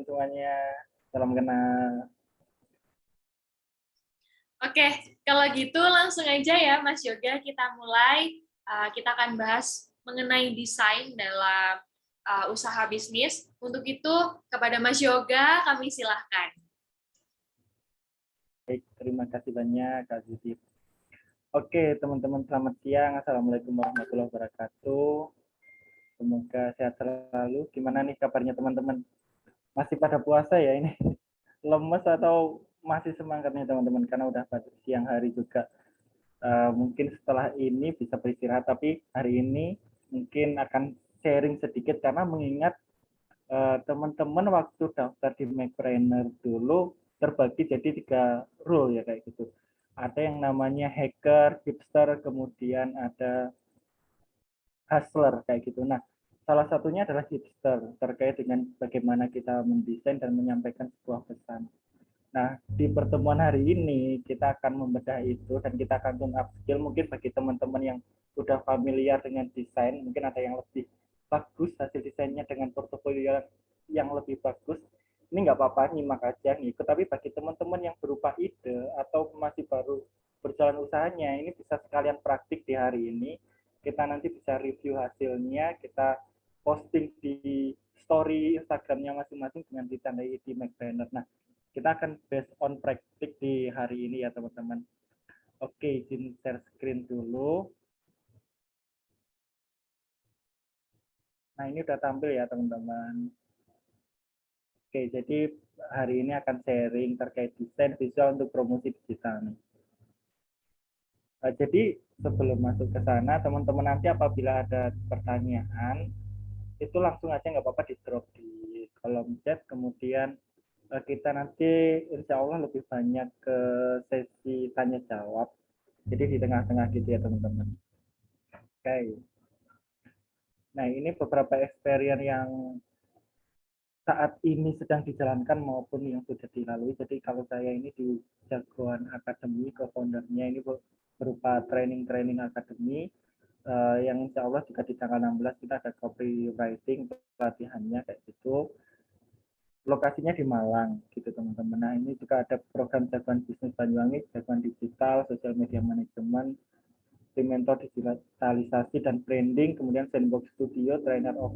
semuanya. Salam kenal. Oke, kalau gitu langsung aja ya Mas Yoga kita mulai. Kita akan bahas mengenai desain dalam usaha bisnis. Untuk itu, kepada Mas Yoga kami silahkan. Baik, terima kasih banyak Kak Zidit. Oke, teman-teman selamat siang. Assalamualaikum warahmatullahi wabarakatuh. Semoga sehat selalu. Gimana nih kabarnya teman-teman? Masih pada puasa ya ini? Lemes atau masih semangat nih teman-teman? Karena udah pada siang hari juga. Mungkin setelah ini bisa beristirahat, tapi hari ini mungkin akan sharing sedikit karena mengingat teman-teman waktu daftar di Macpreneur dulu terbagi jadi 3 role ya kayak gitu. Ada yang namanya hacker, hipster, kemudian ada hustler kayak gitu. Nah, salah satunya adalah hipster terkait dengan bagaimana kita mendesain dan menyampaikan sebuah pesan. Nah, di pertemuan hari ini kita akan membedah itu dan kita akan tune up skill mungkin bagi teman-teman yang sudah familiar dengan desain, mungkin ada yang lebih bagus hasil desainnya dengan portofolio yang lebih bagus. Ini nggak apa-apa, nyimak aja ngikut. Tapi bagi teman-teman yang berupa ide atau masih baru berjalan usahanya, ini bisa sekalian praktik di hari ini. Kita nanti bisa review hasilnya, kita posting di story Instagramnya masing-masing dengan ditandai di Macpreneur. Nah, kita akan based on praktik di hari ini ya teman-teman. Oke, izin share screen dulu. Nah, ini udah tampil ya teman-teman. Oke, jadi hari ini akan sharing terkait desain visual untuk promosi digital nih. Jadi sebelum masuk ke sana, teman-teman nanti apabila ada pertanyaan, itu langsung aja nggak apa-apa di drop di kolom chat, kemudian kita nanti insya Allah lebih banyak ke sesi tanya jawab. Jadi di tengah-tengah gitu ya teman-teman. Oke. Nah ini beberapa experience yang saat ini sedang dijalankan maupun yang sudah dilalui. Jadi kalau saya ini di Jagoan Academy, co-foundernya ini berupa training-training akademi yang insya Allah juga di tanggal 16 kita ada copywriting pelatihannya kayak gitu. Lokasinya di Malang gitu teman-teman. Nah ini juga ada program Jagoan Bisnis Banyuwangi, Jagoan Digital, Social Media Management, tim mentor digitalisasi dan branding, kemudian Sandbox Studio, trainer of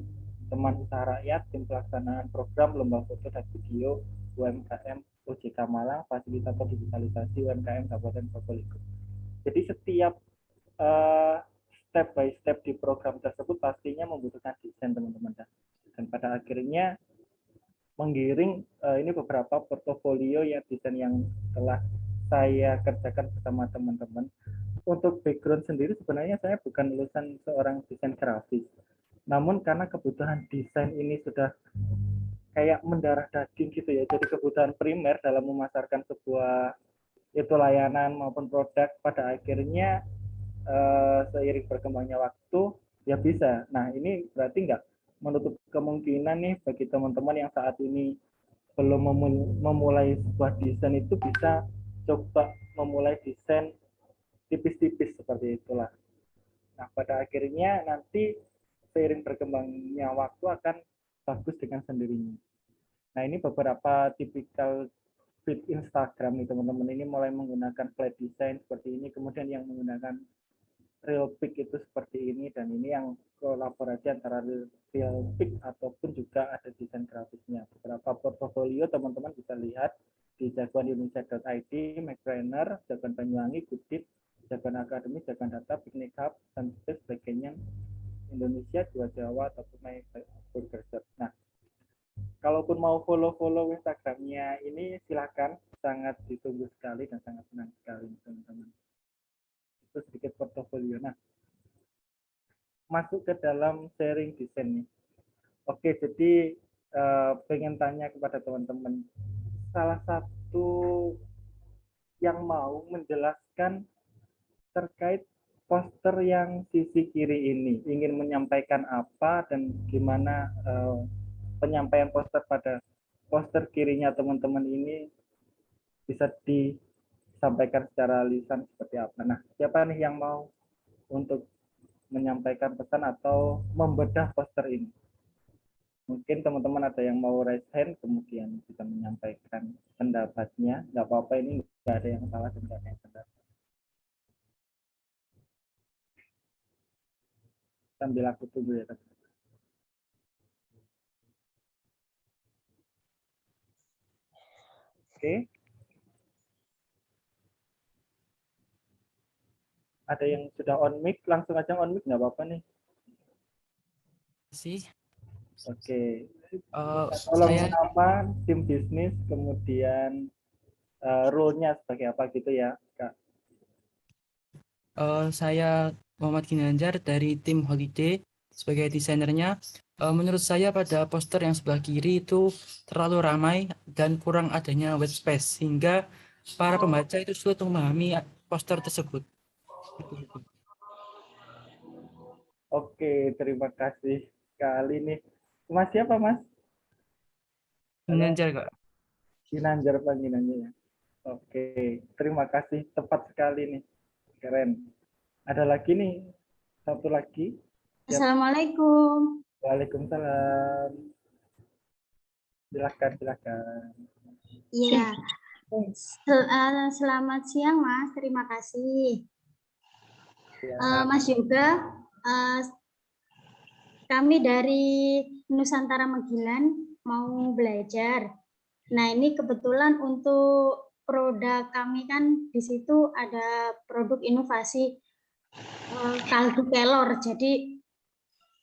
teman usaha rakyat, tim pelaksanaan program lomba foto dan video UMKM OJK Malang, fasilitator digitalisasi UMKM Kabupaten Probolinggo. Jadi setiap step by step di program tersebut pastinya membutuhkan desain teman-teman. Dan pada akhirnya menggiring ini beberapa portofolio ya desain yang telah saya kerjakan bersama teman-teman. Untuk background sendiri sebenarnya saya bukan lulusan seorang desain grafis. Namun karena kebutuhan desain ini sudah kayak mendarah daging gitu ya. Jadi kebutuhan primer dalam memasarkan sebuah itu layanan maupun produk pada akhirnya seiring berkembangnya waktu ya bisa. Nah ini berarti nggak menutup kemungkinan nih bagi teman-teman yang saat ini belum memulai sebuah desain itu bisa coba memulai desain tipis-tipis seperti itulah. Nah, pada akhirnya nanti seiring berkembangnya waktu akan bagus dengan sendirinya. Nah, ini beberapa tipikal feed Instagram nih teman-teman. Ini mulai menggunakan flat design seperti ini, kemudian yang menggunakan real pic itu seperti ini, dan ini yang kolaborasi antara real pic ataupun juga ada desain grafisnya. Beberapa portofolio teman-teman bisa lihat di jagoanindonesia.id, Macpreneur, Jagoan Banyuwangi, Goodip, Jagoan Academy, Jagoan Data, Picnic Hub, Sunspace, Backend Indonesia, Dua Jawa, ataupun My Burger Shop. Nah, kalaupun mau follow Instagramnya ini silakan, sangat ditunggu sekali dan sangat senang sekali teman-teman. Itu sedikit portofolio. Nah, masuk ke dalam sharing desain nih. Oke, jadi pengen tanya kepada teman-teman, salah satu yang mau menjelaskan terkait poster yang sisi kiri ini ingin menyampaikan apa dan gimana penyampaian poster pada poster kirinya teman-teman ini bisa disampaikan secara lisan seperti apa. Nah, siapa nih yang mau untuk menyampaikan pesan atau membedah poster ini? Mungkin teman-teman ada yang mau raise hand, kemudian bisa menyampaikan pendapatnya. Nggak apa-apa, ini nggak ada yang salah dan nggak ada yang benar. Sambil aku tunggu ya. Oke. Ada yang sudah on mic, langsung aja on mic, nggak apa-apa nih. Sih. Oke. Tolong Saya nama, tim bisnis, kemudian role-nya sebagai apa gitu ya, Kak. saya Muhammad Ginanjar dari tim Holiday sebagai desainernya. Menurut saya pada poster yang sebelah kiri itu terlalu ramai dan kurang adanya white space sehingga para pembaca itu sulit memahami poster tersebut. Oke, terima kasih sekali nih. Mas siapa, Mas? Halo, Ginanjar, Kak. Ginanjar panggilannya ya. Oke, terima kasih. Tepat sekali nih. Keren. Ada lagi nih, satu lagi. Assalamualaikum. Waalaikumsalam. Silakan, silakan. Iya. Selamat siang, Mas. Terima kasih. Ya. Mas Yoga, kami dari Nusantara Magelan mau belajar. Nah, ini kebetulan untuk produk kami kan di situ ada produk inovasi kaldu kelor. Jadi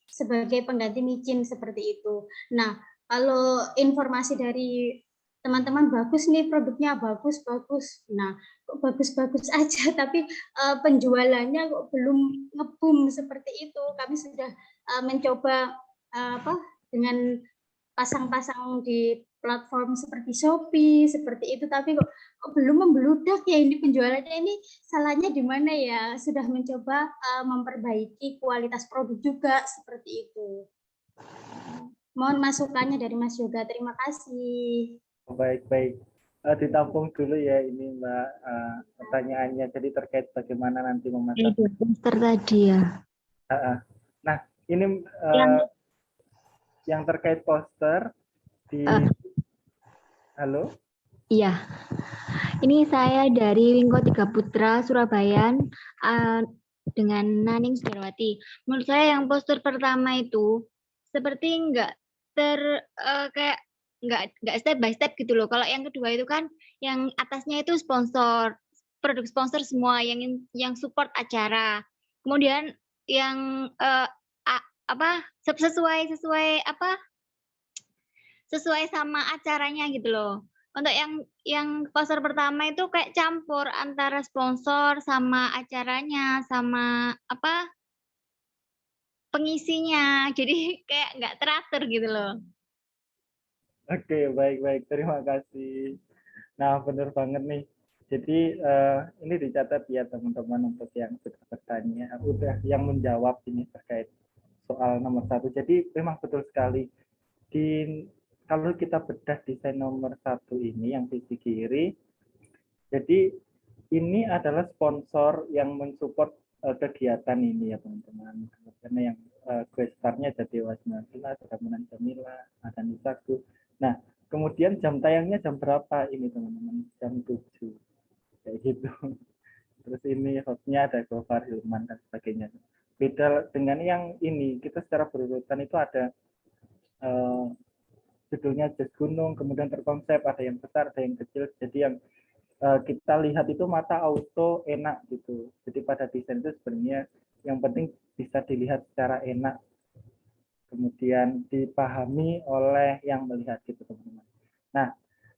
sebagai pengganti micin seperti itu. Nah, kalau informasi dari teman-teman bagus nih produknya bagus. Nah, kok bagus-bagus aja tapi penjualannya kok belum ngebum seperti itu. Kami sudah mencoba dengan pasang-pasang di platform seperti Shopee seperti itu, tapi kok belum membludak ya ini penjualannya. Ini salahnya di mana ya? Sudah mencoba memperbaiki kualitas produk juga seperti itu. Mohon masukannya dari Mas Yoga. Terima kasih. Baik. Ditampung dulu ya ini Mbak pertanyaannya. Jadi terkait bagaimana nanti memasak. Poster tadi ya. Nah, ini yang terkait poster di halo. Iya, ini saya dari Wingko Tiga Putra Surabaya dengan Naning Sudarwati. Menurut saya yang poster pertama itu seperti kayak nggak step by step gitu loh. Kalau yang kedua itu kan yang atasnya itu sponsor, produk sponsor semua yang support acara. Kemudian yang sesuai sama acaranya gitu loh. Untuk yang poster pertama itu kayak campur antara sponsor sama acaranya sama pengisinya. Jadi kayak nggak teratur gitu loh. Oke, baik. Terima kasih. Nah, benar banget nih. Jadi ini dicatat ya teman-teman untuk yang sudah bertanya, udah yang menjawab ini terkait soal nomor 1. Jadi memang betul sekali kalau kita bedah desain nomor 1 ini yang sisi kiri, jadi ini adalah sponsor yang mensupport kegiatan ini ya teman-teman. Karena yang guest star-nya ada Dewa 19, ada Munan Jamila, ada Nisaku. Nah, kemudian jam tayangnya jam berapa ini teman-teman? Jam 7. Kayak gitu. Terus ini hostnya ada Gofar Hilman dan sebagainya. Beda dengan yang ini, kita secara berurutan itu ada judulnya Jas Gunung, kemudian terkonsep, ada yang besar, ada yang kecil. Jadi yang kita lihat itu mata auto enak gitu. Jadi pada desain itu sebenarnya yang penting bisa dilihat secara enak, kemudian dipahami oleh yang melihat gitu teman-teman. Nah,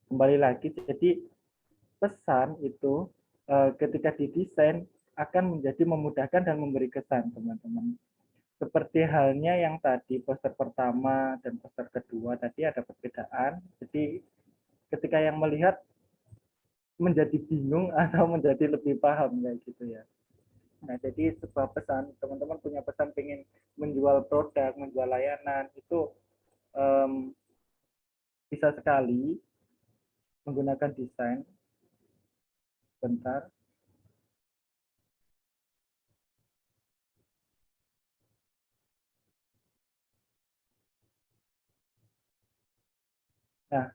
kembali lagi, jadi pesan itu ketika didesain akan menjadi memudahkan dan memberi kesan teman-teman. Seperti halnya yang tadi poster pertama dan poster kedua tadi ada perbedaan. Jadi ketika yang melihat menjadi bingung atau menjadi lebih paham kayak gitu ya. Nah, jadi sebuah pesan, teman-teman punya pesan pengen menjual produk, menjual layanan, itu bisa sekali menggunakan desain. Bentar. Nah,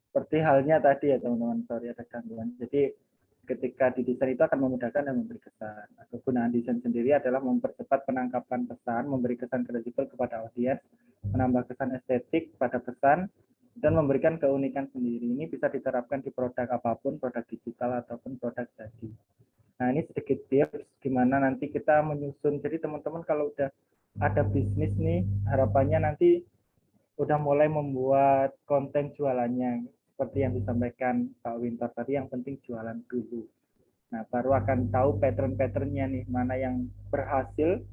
seperti halnya tadi ya teman-teman, sorry ada gangguan. Jadi ketika didesain itu akan memudahkan dan memberi kesan. Kegunaan desain sendiri adalah mempercepat penangkapan pesan, memberi kesan kredibel kepada audiens, menambah kesan estetik pada pesan, dan memberikan keunikan sendiri. Ini bisa diterapkan di produk apapun, produk digital ataupun produk jadi. Nah, ini sedikit tips gimana nanti kita menyusun. Jadi teman-teman kalau udah ada bisnis nih, harapannya nanti udah mulai membuat konten jualannya. Seperti yang disampaikan Pak Winter tadi, yang penting jualan dulu. Nah, baru akan tahu pattern-patternnya nih, mana yang berhasil,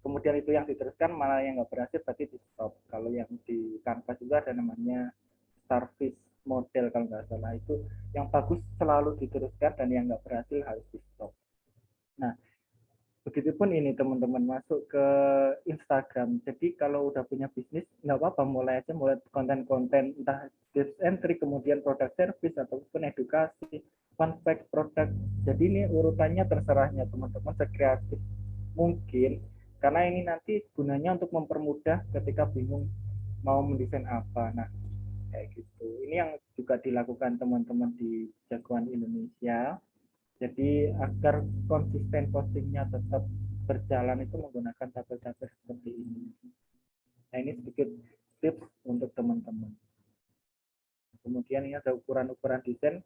kemudian itu yang diteruskan, mana yang nggak berhasil berarti di stop. Kalau yang di Canva juga ada namanya Starfish model kalau nggak salah, itu yang bagus selalu diteruskan dan yang nggak berhasil harus di stop. Nah, begitupun ini teman-teman masuk ke Instagram. Jadi kalau udah punya bisnis, nggak apa-apa, mulai aja mulai konten-konten entah tips and trick, kemudian produk service ataupun edukasi, fun fact produk. Jadi ini urutannya terserahnya teman-teman, sekreatif mungkin, karena ini nanti gunanya untuk mempermudah ketika bingung mau mendesain apa. Nah, kayak gitu. Ini yang juga dilakukan teman-teman di Jagoan Indonesia. Jadi agar konsisten postingnya tetap berjalan itu menggunakan tabel-tabel seperti ini. Nah, ini sedikit tips untuk teman-teman. Kemudian ini ada ukuran-ukuran desain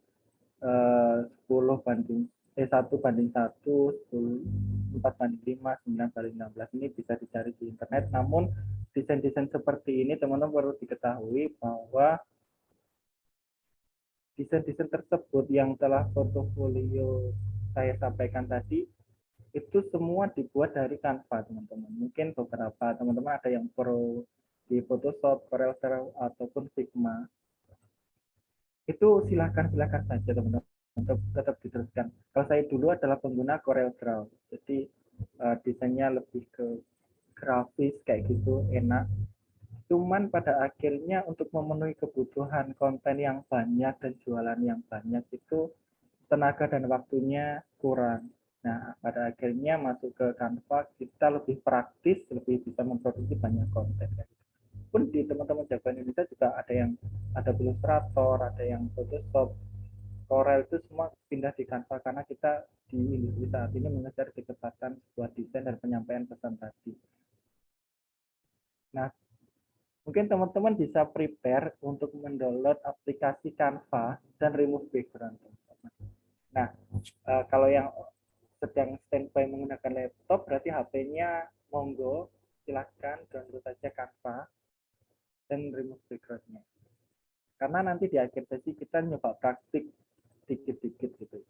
1:1, 4:5, 9:16. Ini bisa dicari di internet. Namun desain-desain seperti ini teman-teman perlu diketahui bahwa desain-desain tersebut yang telah portofolio saya sampaikan tadi itu semua dibuat dari Canva teman-teman. Mungkin beberapa teman-teman ada yang pro di Photoshop, CorelDRAW ataupun Figma. Itu silahkan saja teman-teman untuk tetap diteruskan. Kalau saya dulu adalah pengguna CorelDRAW, jadi desainnya lebih ke grafis kayak gitu, enak. Cuman pada akhirnya untuk memenuhi kebutuhan konten yang banyak dan jualan yang banyak itu tenaga dan waktunya kurang. Nah, pada akhirnya masuk ke Canva, kita lebih praktis, lebih bisa memproduksi banyak konten. Pun di teman-teman Jagoan Indonesia juga ada yang ada Illustrator, ada yang Photoshop, Corel, itu semua pindah di Canva karena kita di industri saat ini mengejar kecepatan sebuah desain dan penyampaian pesan tadi. Nah, mungkin teman-teman bisa prepare untuk mendownload aplikasi Canva dan remove background. Nah, kalau yang sedang standby menggunakan laptop, berarti HP-nya monggo, silahkan download saja Canva dan remove background-nya. Karena nanti di akhir sesi kita nyoba praktik dikit-dikit gitu.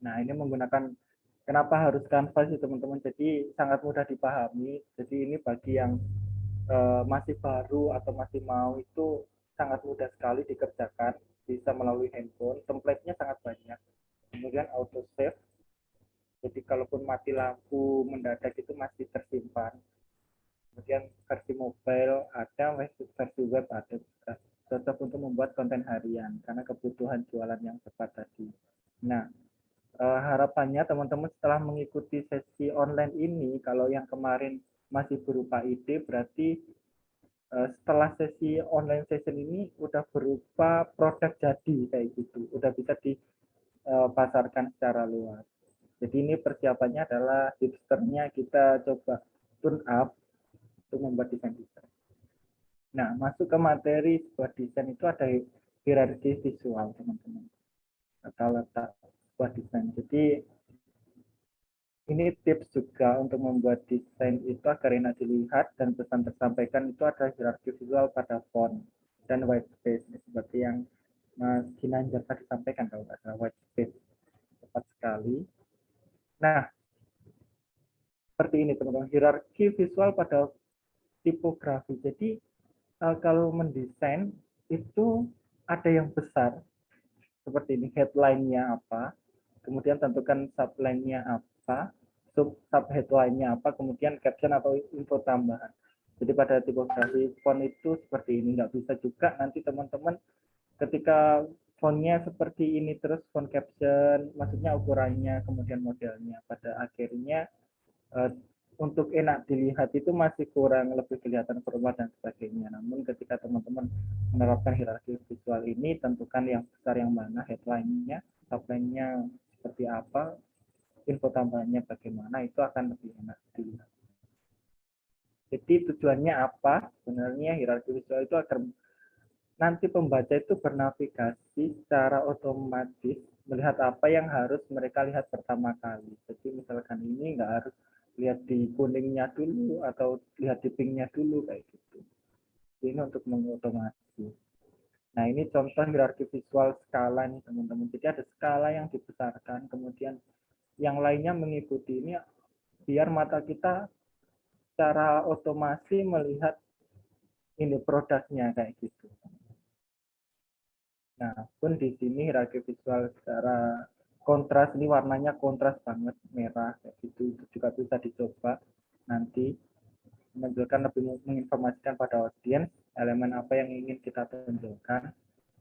Nah, ini menggunakan, kenapa harus Canva sih teman-teman? Jadi sangat mudah dipahami. Jadi ini bagi yang masih baru atau masih mau itu sangat mudah sekali dikerjakan, bisa melalui handphone. Template-nya sangat banyak. Kemudian auto save. Jadi kalaupun mati lampu mendadak itu masih tersimpan. Kemudian versi mobile ada, versi web ada juga. Cocok untuk membuat konten harian karena kebutuhan jualan yang cepat tadi. Nah, harapannya teman-teman setelah mengikuti sesi online ini, kalau yang kemarin masih berupa ide, berarti setelah sesi online session ini udah berupa produk jadi kayak gitu, udah bisa dipasarkan secara luas. Jadi ini persiapannya adalah hipsternya kita coba tune up untuk membuat desain-desain. Nah, masuk ke materi sebuah desain itu ada hierarki visual, teman-teman. Atau letak sebuah desain. Jadi ini tips juga untuk membuat desain itu agar enak dilihat dan pesan tersampaikan itu ada hierarki visual pada font dan white space. Seperti yang Mas Ginanjar tadi sampaikan, kalau nggak salah white space. Tepat sekali. Nah, seperti ini teman-teman, hierarki visual pada tipografi. Jadi kalau mendesain itu ada yang besar, seperti ini, headline-nya apa, kemudian tentukan subline-nya apa, sub-headline-nya apa, kemudian caption atau info tambahan. Jadi pada tipografi font itu seperti ini, nggak bisa juga nanti teman-teman ketika fontnya seperti ini terus font caption, maksudnya ukurannya, kemudian modelnya, pada akhirnya untuk enak dilihat itu masih kurang lebih kelihatan formal dan sebagainya. Namun ketika teman-teman menerapkan hierarki visual ini, tentukan yang besar yang mana, headline-nya, subline-nya seperti apa, info tambahannya bagaimana, itu akan lebih enak dilihat. Jadi tujuannya apa? Sebenarnya hierarki visual itu agar nanti pembaca itu bernavigasi secara otomatis melihat apa yang harus mereka lihat pertama kali. Jadi misalkan ini nggak harus lihat di kuningnya dulu atau lihat di pinknya dulu kayak gitu. Ini untuk mengotomasi. Nah ini contoh hierarki visual skala nih teman-teman. Jadi ada skala yang dibesarkan, kemudian yang lainnya mengikuti ini biar mata kita secara otomasi melihat ini produknya kayak gitu. Nah, pun di sini hierarki visual secara kontras, ini warnanya kontras banget, merah, kayak gitu. Itu juga bisa dicoba nanti menampilkan lebih menginformasikan pada audiens elemen apa yang ingin kita tunjukkan.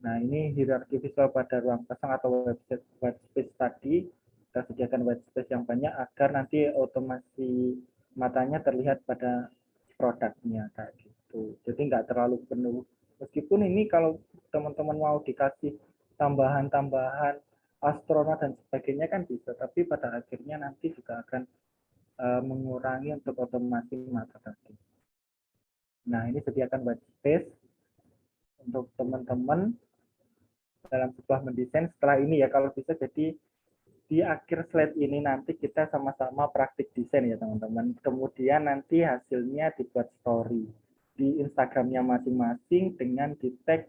Nah, ini hierarki visual pada ruang kosong atau white space tadi. Kita sediakan white space yang banyak agar nanti otomasi matanya terlihat pada produknya kayak gitu. Jadi nggak terlalu penuh. Meskipun ini kalau teman-teman mau dikasih tambahan-tambahan astronot dan sebagainya kan bisa, tapi pada akhirnya nanti juga akan mengurangi untuk otomasi mata tadi. Nah, ini sediakan white space untuk teman-teman dalam sebuah mendesain. Setelah ini ya kalau bisa, jadi di akhir slide ini nanti kita sama-sama praktik desain ya teman-teman. Kemudian nanti hasilnya dibuat story di Instagramnya masing-masing dengan di tag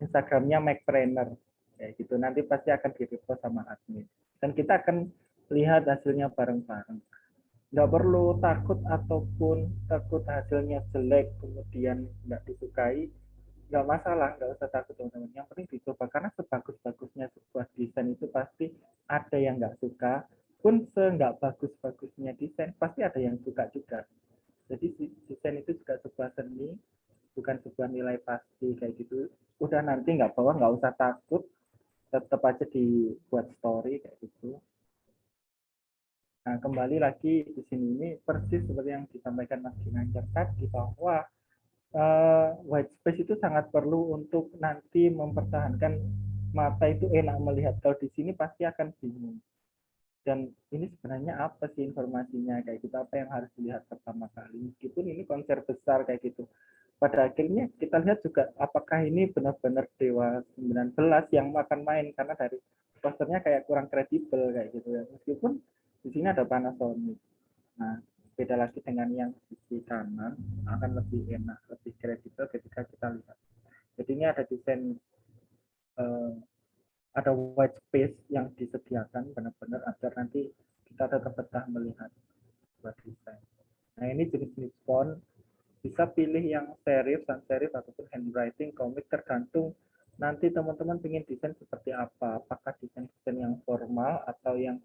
Instagramnya MacPreneur kayak gitu. Nanti pasti akan di-repost sama admin. Dan kita akan lihat hasilnya bareng-bareng. Nggak perlu takut ataupun takut hasilnya jelek kemudian nggak disukai, nggak masalah, nggak usah takut teman-teman. Yang penting dicoba, karena sebagus-bagusnya sebuah desain itu pasti ada yang nggak suka, pun nggak bagus-bagusnya desain pasti ada yang suka juga. Jadi desain itu juga sebuah seni, bukan sebuah nilai pasti kayak gitu. Udah nanti nggak usah takut, tetap aja dibuat story kayak gitu. Nah, kembali lagi di sini ini persis seperti yang disampaikan Mas Ginanjar tadi, bahwa white space itu sangat perlu untuk nanti mempertahankan mata itu enak melihat. Kalau di sini pasti akan bingung. Dan ini sebenarnya apa sih informasinya kayak gitu, apa yang harus dilihat pertama kali. Meskipun ini konser besar kayak gitu. Pada akhirnya kita lihat juga apakah ini benar-benar Dewa 19 yang akan main, karena dari posternya kayak kurang kredibel kayak gitu ya. Meskipun di sini ada Panasonic. Nah, beda lagi dengan yang sisi kanan, akan lebih enak, lebih kredibel ketika kita lihat. Jadi ini ada desain, ada white space yang disediakan benar-benar agar nanti kita tetap betah melihat buat desain. Nah, ini jenis-jenis font, bisa pilih yang serif, sans serif, ataupun handwriting, komik, tergantung nanti teman-teman ingin desain seperti apa. Apakah desain-desain yang formal atau yang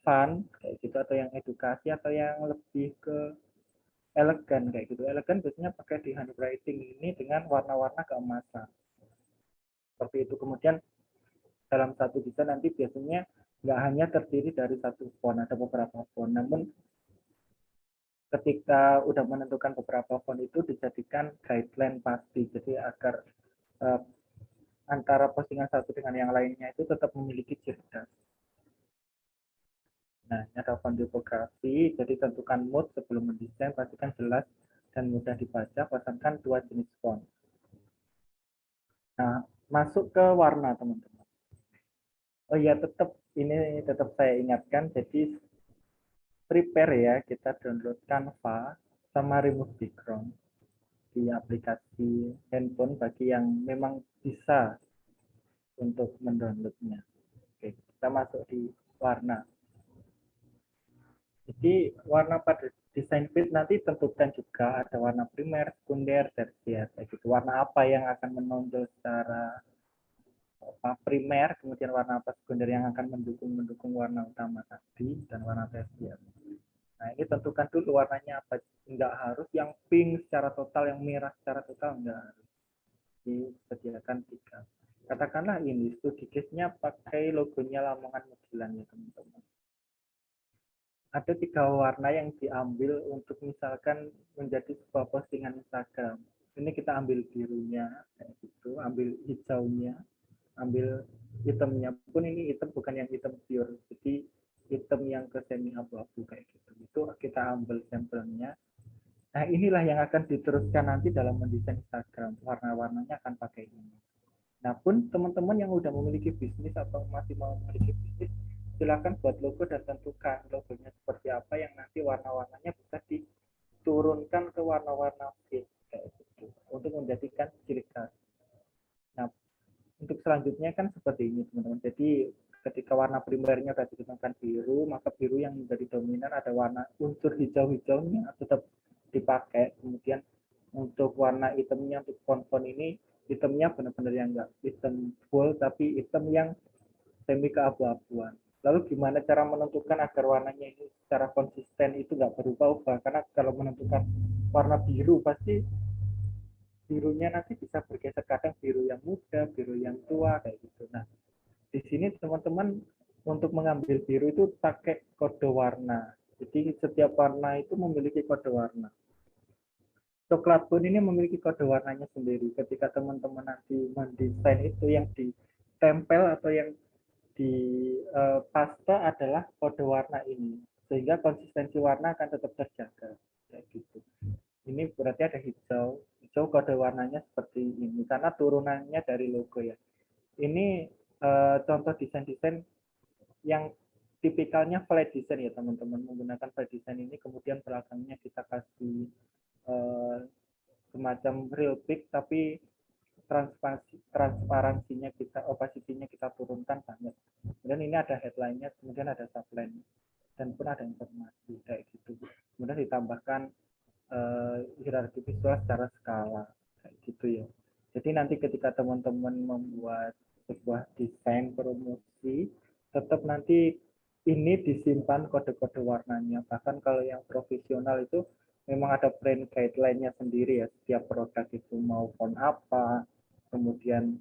fun kayak gitu, atau yang edukasi, atau yang lebih ke elegan kayak gitu. Elegan biasanya pakai di handwriting ini dengan warna-warna keemasan. Seperti itu. Kemudian dalam satu desain nanti biasanya nggak hanya terdiri dari satu font, ada beberapa font. Namun ketika udah menentukan beberapa font itu dijadikan guideline pasti. Jadi agar antara postingan satu dengan yang lainnya itu tetap memiliki ciri khas. Nah, ini ada font tipografi, jadi tentukan mood sebelum mendesain, pastikan jelas dan mudah dibaca, pasangkan 2 jenis font. Nah, masuk ke warna teman-teman. Oh iya, tetap saya ingatkan, jadi prepare ya, kita download Canva sama remove background di aplikasi handphone bagi yang memang bisa untuk mendownloadnya. Oke, kita masuk di warna. Jadi warna pada desain feed nanti tentukan juga ada warna primer, sekunder, tersier. Gitu. Warna apa yang akan menonjol secara primer, kemudian warna apa sekunder yang akan mendukung warna utama tadi, dan warna tersier. Nah, ini tentukan dulu warnanya apa. Enggak harus yang pink secara total, yang merah secara total, enggak harus. Disediakan 3. Katakanlah ini studi case-nya pakai logonya Lamongan Medilan ya teman-teman. ada 3 warna yang diambil untuk misalkan menjadi sebuah postingan Instagram. Ini kita ambil birunya, kayak gitu, ambil hijaunya, ambil hitamnya pun ini hitam bukan yang hitam pure, jadi hitam yang ke semi abu-abu kayak gitu. Itu kita ambil sampelnya. Nah, inilah yang akan diteruskan nanti dalam mendesain Instagram. Warna-warnanya akan pakai ini. Nah, pun teman-teman yang udah memiliki bisnis atau masih mau memiliki bisnis, silakan buat logo dan tentukan logonya seperti apa yang nanti warna-warnanya bisa diturunkan ke warna-warna fit kayak gitu untuk menjadikan ciri khas. Nah, untuk selanjutnya kan seperti ini teman-teman. Jadi ketika warna primernya sudah ditentukan biru, maka biru yang menjadi dominan ada warna unsur hijau-hijaunya tetap dipakai. Kemudian untuk warna hitamnya, untuk font-font ini hitamnya benar-benar yang enggak hitam full, tapi hitam yang semi keabu-abuan. Lalu gimana cara menentukan agar warnanya ini secara konsisten itu nggak berubah-ubah? Karena kalau menentukan warna biru pasti birunya nanti bisa bergeser, kadang biru yang muda, biru yang tua kayak gitu. Nah, di sini teman-teman untuk mengambil biru itu pakai kode warna. Jadi setiap warna itu memiliki kode warna. Coklat pun ini memiliki kode warnanya sendiri. Ketika teman-teman nanti mendesain itu yang ditempel atau yang di paste adalah kode warna ini, sehingga konsistensi warna akan tetap terjaga kayak gitu. Ini berarti ada hijau kode warnanya seperti ini karena turunannya dari logo ya. Ini contoh desain-desain yang tipikalnya flat design ya teman-teman, menggunakan flat design ini, kemudian belakangnya kita kasih semacam real pic tapi transparansinya kita, opacity-nya kita turunkan banyak. Kemudian ini ada headline-nya, kemudian ada subline, dan pun ada informasi kayak gitu. Kemudian ditambahkan hierarki visual secara skala kayak gitu ya. Jadi nanti ketika teman-teman membuat sebuah desain promosi, tetap nanti ini disimpan kode-kode warnanya. Bahkan kalau yang profesional itu memang ada brand guideline-nya sendiri ya. Setiap produk itu mau font apa, kemudian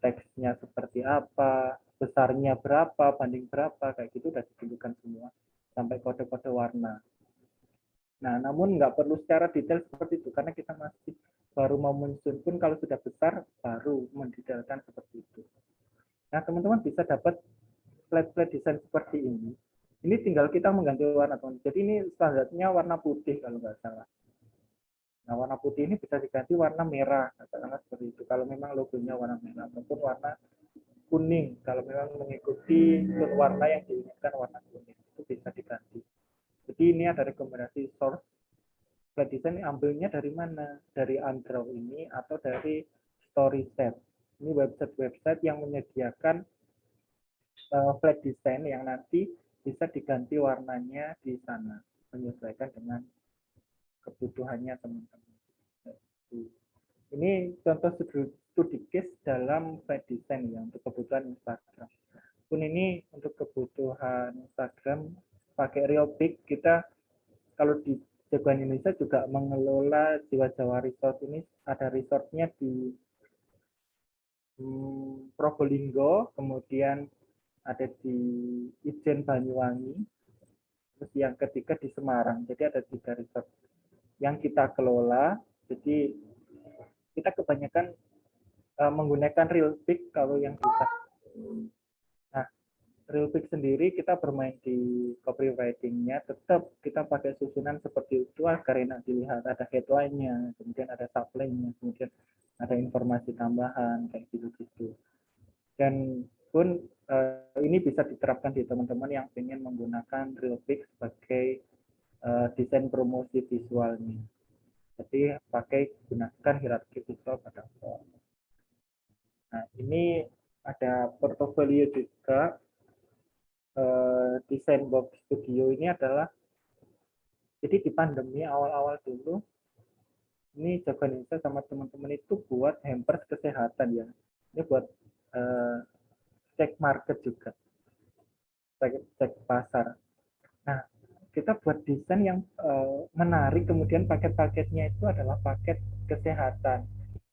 teksnya seperti apa, besarnya berapa, banding berapa, kayak gitu udah ditunjukkan semua sampai kode-kode warna. Nah, namun nggak perlu secara detail seperti itu karena kita masih baru mau menyusun, pun kalau sudah besar baru mendetailkan seperti itu. Nah, teman-teman bisa dapat flat desain seperti ini. Ini tinggal kita mengganti warna, teman. Jadi ini standarnya warna putih kalau nggak salah. Nah, warna putih ini bisa diganti warna merah, katakanlah seperti itu. Kalau memang logonya warna merah, ataupun warna kuning. Kalau memang mengikuti tone warna yang diinginkan warna kuning, itu bisa diganti. Jadi ini ada rekomendasi source flat design, ambilnya dari mana? Dari Undraw ini atau dari Storyset. Ini website-website yang menyediakan flat design yang nanti bisa diganti warnanya di sana, menyesuaikan dengan kebutuhannya teman-teman. Ini contoh studi case dalam flat design ya untuk kebutuhan Instagram. Pun ini untuk kebutuhan Instagram pakai Real Pic. Kita kalau di Jagoan Indonesia juga mengelola Jiwa Jawa Resort ini, ada resortnya di Probolinggo, kemudian ada di Ijen Banyuwangi, terus yang ketiga di Semarang. Jadi ada 3 resort yang kita kelola. Jadi kita kebanyakan menggunakan Real Pic kalau yang kita. Nah, Real Pic sendiri kita bermain di copywriting-nya, tetap kita pakai susunan seperti itu agar enak dilihat. Ada headline-nya, kemudian ada subline-nya, kemudian ada informasi tambahan kayak gitu-gitu. Dan pun ini bisa diterapkan di teman-teman yang ingin menggunakan Real Pic sebagai desain promosi visualnya. Jadi gunakan hierarki visual pada font. Nah, ini ada portofolio juga. Desain box studio ini adalah, jadi di pandemi awal-awal dulu, ini Jagoan Indonesia sama teman-teman itu buat hampers kesehatan ya. Ini buat cek market juga, cek pasar. Nah, kita buat desain yang menarik, kemudian paket-paketnya itu adalah paket kesehatan.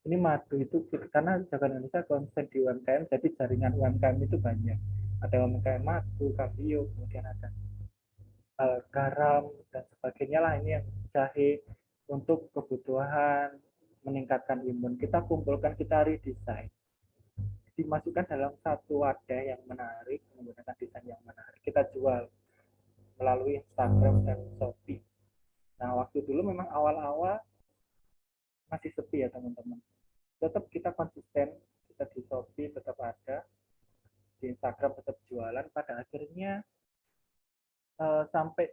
Ini madu itu, karena Jagoan Indonesia konsen di UMKM, jadi jaringan UMKM itu banyak. Ada UMKM madu, kabio, kemudian ada garam dan sebagainya lah, ini yang jahe untuk kebutuhan meningkatkan imun. Kita kumpulkan, kita redesign, dimasukkan dalam satu wadah yang menarik, menggunakan desain yang menarik, kita jual melalui Instagram dan Shopee. Nah, waktu dulu memang awal-awal masih sepi ya teman-teman. Tetap kita konsisten, kita di Shopee tetap ada, di Instagram tetap jualan. Pada akhirnya sampai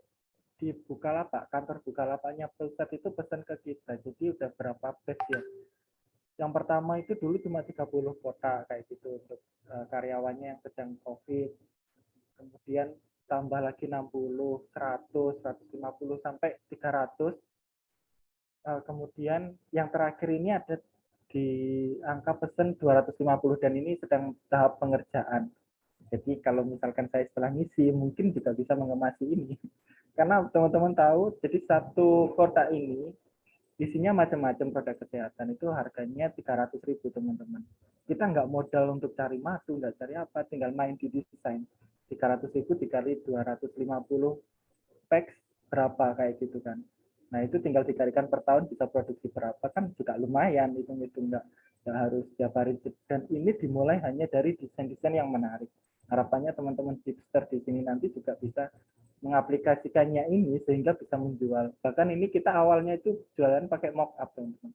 di Bukalapak, kantor Bukalapaknya pusat itu pesan ke kita. Jadi udah berapa batch ya. Yang pertama itu dulu cuma 30 kotak kayak gitu untuk karyawannya yang sedang COVID. Kemudian tambah lagi 60, 100, 150 sampai 300. Kemudian yang terakhir ini ada di angka pesan 250 dan ini sedang tahap pengerjaan. Jadi kalau misalkan saya setelah ngisi mungkin juga bisa mengemasi ini. Karena teman-teman tahu, jadi satu kotak ini isinya macam-macam produk kesehatan, itu harganya 300.000 teman-teman. Kita nggak modal untuk cari madu, nggak cari apa, tinggal main di desain. 300.000 dikali 250 packs berapa kayak gitu kan. Nah itu tinggal dikalikan per tahun bisa produksi berapa, kan juga lumayan, hitung-hitung nggak harus tiap hari. Dan ini dimulai hanya dari desain-desain yang menarik. Harapannya teman-teman hipster di sini nanti juga bisa mengaplikasikannya ini sehingga bisa menjual. Bahkan ini kita awalnya itu jualan pakai mock-up teman-teman.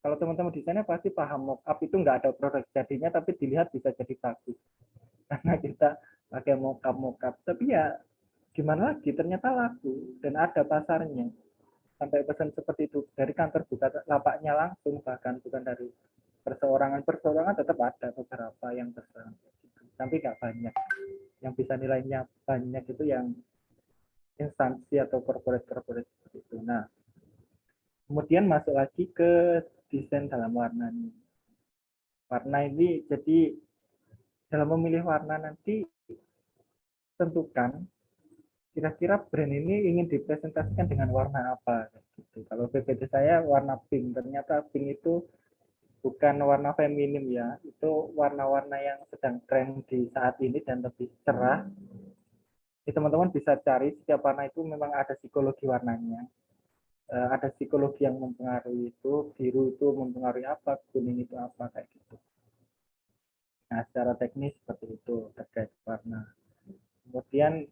Kalau teman-teman di sana pasti paham, mock-up itu nggak ada produk jadinya tapi dilihat bisa jadi bagus. Karena kita pakai mock-up. Tapi ya gimana lagi, ternyata laku dan ada pasarnya. Sampai pesan seperti itu dari kantor Bukalapaknya langsung, bahkan bukan dari perseorangan tetap ada beberapa yang pesan. Tapi nggak banyak. Yang bisa nilainya banyak itu yang instansi atau corporate seperti itu. Nah, kemudian masuk lagi ke desain dalam warna ini. Warna ini jadi dalam memilih warna nanti tentukan kira-kira brand ini ingin dipresentasikan dengan warna apa. Gitu. Kalau PPT saya warna pink, ternyata pink itu bukan warna feminim ya, itu warna-warna yang sedang tren di saat ini dan lebih cerah. Teman-teman bisa cari setiap warna itu memang ada psikologi warnanya. Ada psikologi yang mempengaruhi itu, biru itu mempengaruhi apa, kuning itu apa, kayak gitu. Nah, secara teknis seperti itu terkait warna. Kemudian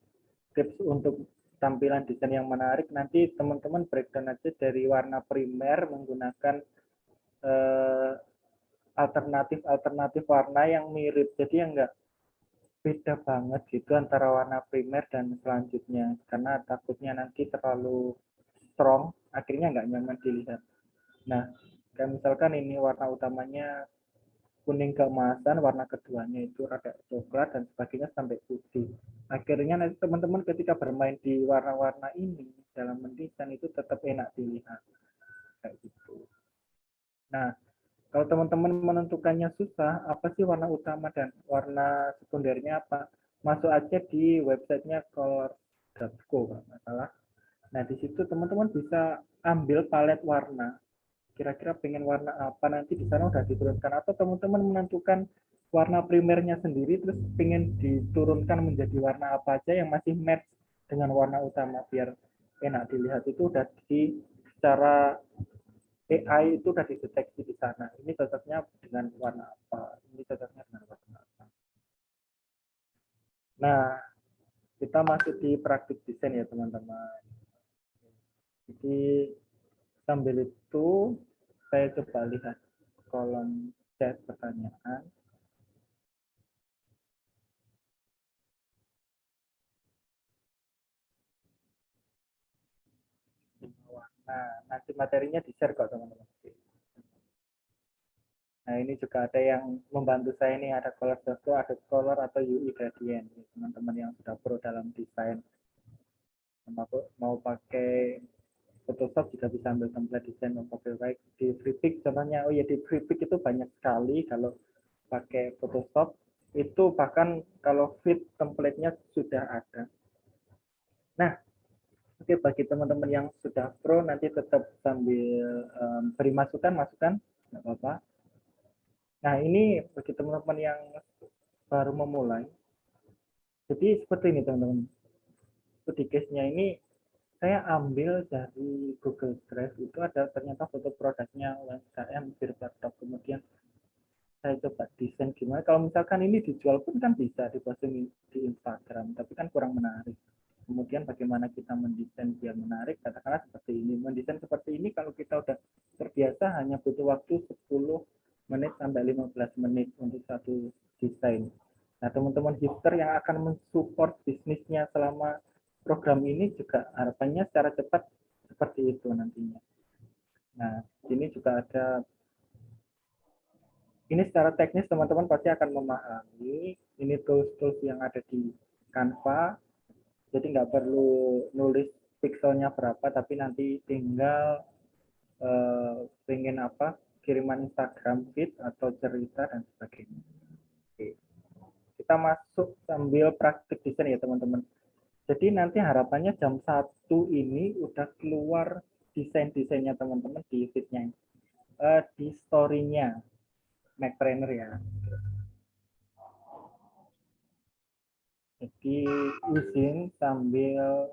tips untuk tampilan desain yang menarik, nanti teman-teman breakdown aja dari warna primer menggunakan alternatif warna yang mirip, jadi yang enggak beda banget gitu antara warna primer dan selanjutnya, karena takutnya nanti terlalu strong, akhirnya nggak nyaman dilihat. Nah, kayak misalkan ini warna utamanya kuning keemasan, warna keduanya itu rada coklat dan sebagainya sampai putih. Akhirnya nanti teman-teman ketika bermain di warna-warna ini dalam mendesain itu tetap enak dilihat kayak gitu. Nah, kalau teman-teman menentukannya susah, apa sih warna utama dan warna sekundernya apa? Masuk aja di websitenya color.co kalau nggak salah. Nah, di situ teman-teman bisa ambil palet warna. Kira-kira pengen warna apa, nanti di sana udah diturunkan. Atau teman-teman menentukan warna primernya sendiri, terus pengen diturunkan menjadi warna apa aja yang masih match dengan warna utama, biar enak dilihat. Itu udah secara AI itu udah dideteksi di sana. Ini cocoknya dengan warna apa, ini cocoknya dengan warna apa. Nah, kita masuk di praktik desain ya teman-teman. Jadi sambil itu saya coba lihat kolom chat pertanyaan. Nah, nanti materinya di-share kok teman-teman. Nah, ini juga ada yang membantu saya nih, ada color.co, ada color atau UI gradient. Teman-teman yang sudah pro dalam desain. Mau pakai Photoshop juga bisa ambil template desain, mau pakai baik di Freepik contohnya. Oh ya, di Freepik itu banyak sekali kalau pakai Photoshop. Itu bahkan kalau fit template-nya sudah ada. Nah, oke, bagi teman-teman yang sudah pro nanti tetap sambil beri masukan, nggak apa-apa. Nah, ini bagi teman-teman yang baru memulai. Jadi seperti ini teman-teman. studi case-nya ini saya ambil dari Google Drive, itu ada ternyata foto produknya UMKM Birbatok. Kemudian saya coba desain gimana. Kalau misalkan ini dijual pun kan bisa diposting di Instagram, tapi kan kurang menarik. Kemudian bagaimana kita mendesain biar menarik, katakanlah seperti ini. Mendesain seperti ini kalau kita udah terbiasa hanya butuh waktu 10 menit sampai 15 menit untuk satu desain. Nah, teman-teman hipster yang akan mensupport bisnisnya selama program ini juga harapannya secara cepat seperti itu nantinya. Nah, ini juga ada, ini secara teknis teman-teman pasti akan memahami, ini tools-tools yang ada di Canva. Jadi nggak perlu nulis pixelnya berapa, tapi nanti tinggal pengen apa, kiriman Instagram feed atau cerita dan sebagainya. Oke. Kita masuk sambil praktik desain ya teman-teman. Jadi nanti harapannya jam 1 ini udah keluar desain-desainnya teman-teman di feednya, di story-nya Macpreneur ya. Jadi izin sambil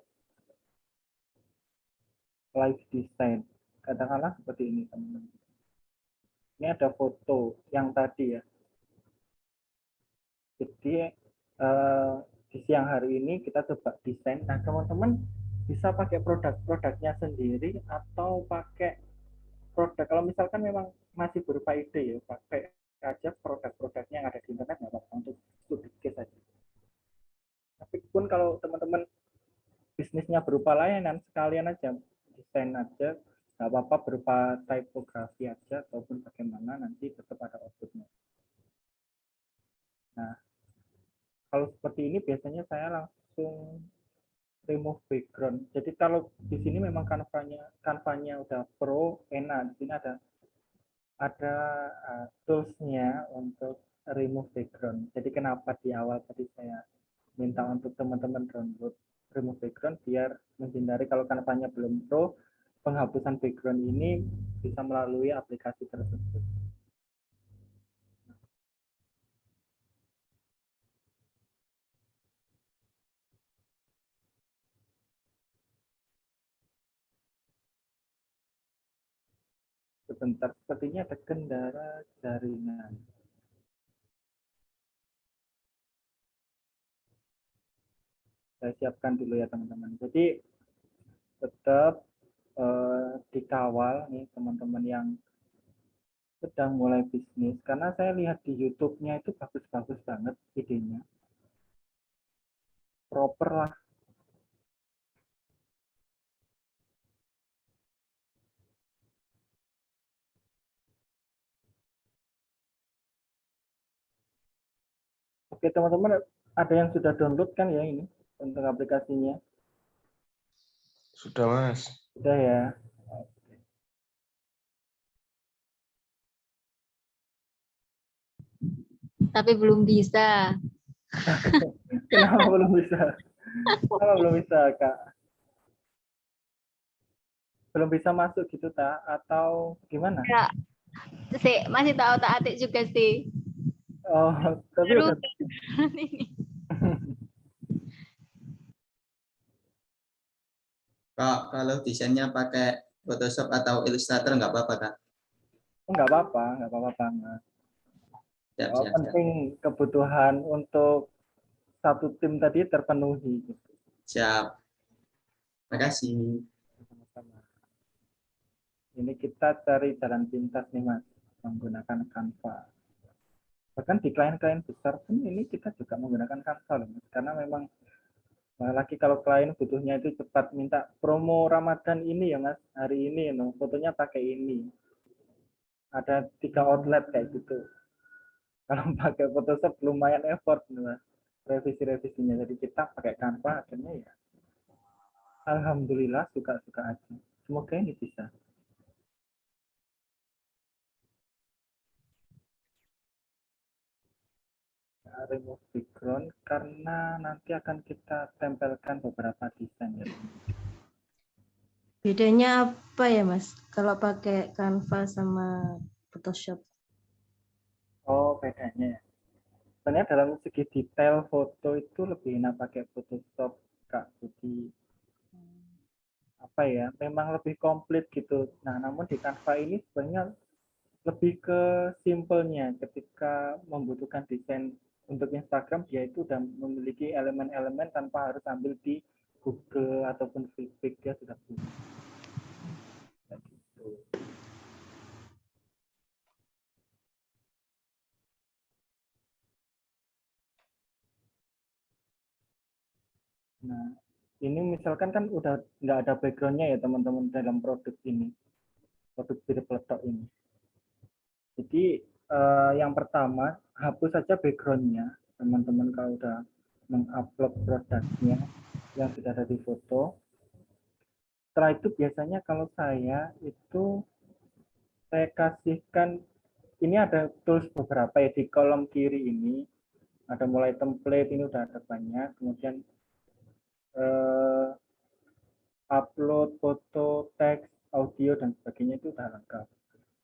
live design. Katakanlah seperti ini teman-teman. Ini ada foto yang tadi ya. Jadi di siang hari ini kita coba desain. Nah teman-teman bisa pakai produk-produknya sendiri atau pakai produk. Kalau misalkan memang masih berupa ide ya, pakai aja produk-produknya yang ada di internet, nggak apa-apa, untuk studi case saja. Tapi pun kalau teman-teman bisnisnya berupa layanan, sekalian aja desain aja, nggak apa-apa berupa typography aja ataupun bagaimana, nanti tetap ada outputnya. Nah, kalau seperti ini biasanya saya langsung remove background. Jadi kalau di sini memang kanvanya udah pro, enak. Di sini ada toolsnya untuk remove background. Jadi kenapa di awal tadi saya minta untuk teman-teman download remove background biar menghindari kalau kanvanya belum pro, penghapusan background ini bisa melalui aplikasi tersebut. Sebentar, sepertinya ada kendala jaringan. Saya siapkan dulu ya teman-teman. Jadi tetap dikawal nih teman-teman yang sedang mulai bisnis, karena saya lihat di YouTube-nya itu bagus-bagus banget idenya, proper lah. Oke teman-teman, ada yang sudah download kan ya ini untuk aplikasinya? Sudah, Mas. Sudah ya. Tapi belum bisa. Kenapa belum bisa? Kenapa belum bisa, Kak? Belum bisa masuk gitu, tak? Atau gimana? Ya, masih tahu tak atik juga sih. Oh, tapi Baru udah. ini. Kak, kalau desainnya pakai Photoshop atau Illustrator nggak apa-apa, Kak? Nggak apa-apa banget. Siap, Oh, siap, siap. penting kebutuhan untuk satu tim tadi terpenuhi. Gitu. Siap. Terima kasih. Sama-sama. Ini kita cari jalan pintas nih Mas, menggunakan Canva. Bahkan di klien-klien besar pun ini kita juga menggunakan Canva loh Mas, karena memang lagi kalau klien butuhnya itu cepat, minta promo Ramadan ini ya Mas, hari ini no, fotonya pakai ini. Ada 3 outlet kayak gitu. Kalau pakai Photoshop lumayan effort Mas, revisi-revisinya. Jadi kita pakai Canva akhirnya ya alhamdulillah suka-suka aja. Semoga ini bisa. Remove background karena nanti akan kita tempelkan beberapa desain ya. Bedanya apa ya, Mas? Kalau pakai Canva sama Photoshop? Oh, bedanya. Sebenarnya dalam segi detail foto itu lebih enak pakai Photoshop Kak. Jadi apa ya, memang lebih komplit gitu. Nah, namun di Canva ini sebenarnya lebih ke simpelnya. Ketika membutuhkan desain untuk Instagram, dia itu sudah memiliki elemen-elemen tanpa harus ambil di Google ataupun Flickr, dia sudah punya. Gitu. Nah, ini misalkan kan udah nggak ada backgroundnya ya teman-teman dalam produk ini, produk Birpletok ini. Jadi yang pertama, hapus saja backgroundnya, teman-teman kalau udah mengupload produknya yang sudah ada di foto. Setelah itu biasanya kalau saya itu saya kasihkan, ini ada tools beberapa ya di kolom kiri ini, ada mulai template, ini udah ada banyak, kemudian upload foto, teks, audio, dan sebagainya itu udah lengkap.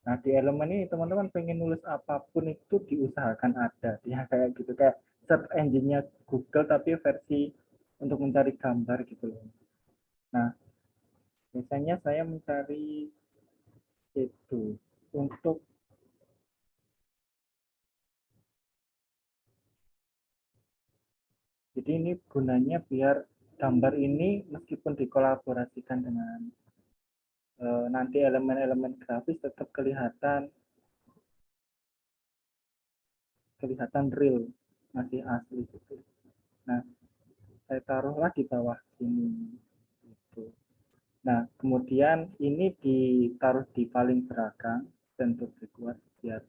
Nah, di elemen ini teman-teman pengen nulis apapun itu diusahakan ada. Ya, kayak gitu, kayak search engine-nya Google tapi versi untuk mencari gambar gitu loh. Nah, biasanya saya mencari itu untuk jadi ini gunanya biar gambar ini meskipun dikolaborasikan dengan nanti elemen-elemen grafis tetap kelihatan real, masih asli gitu. Nah, saya taruhlah di bawah sini gitu. Nah, kemudian ini ditaruh di paling belakang bentuk kuat biar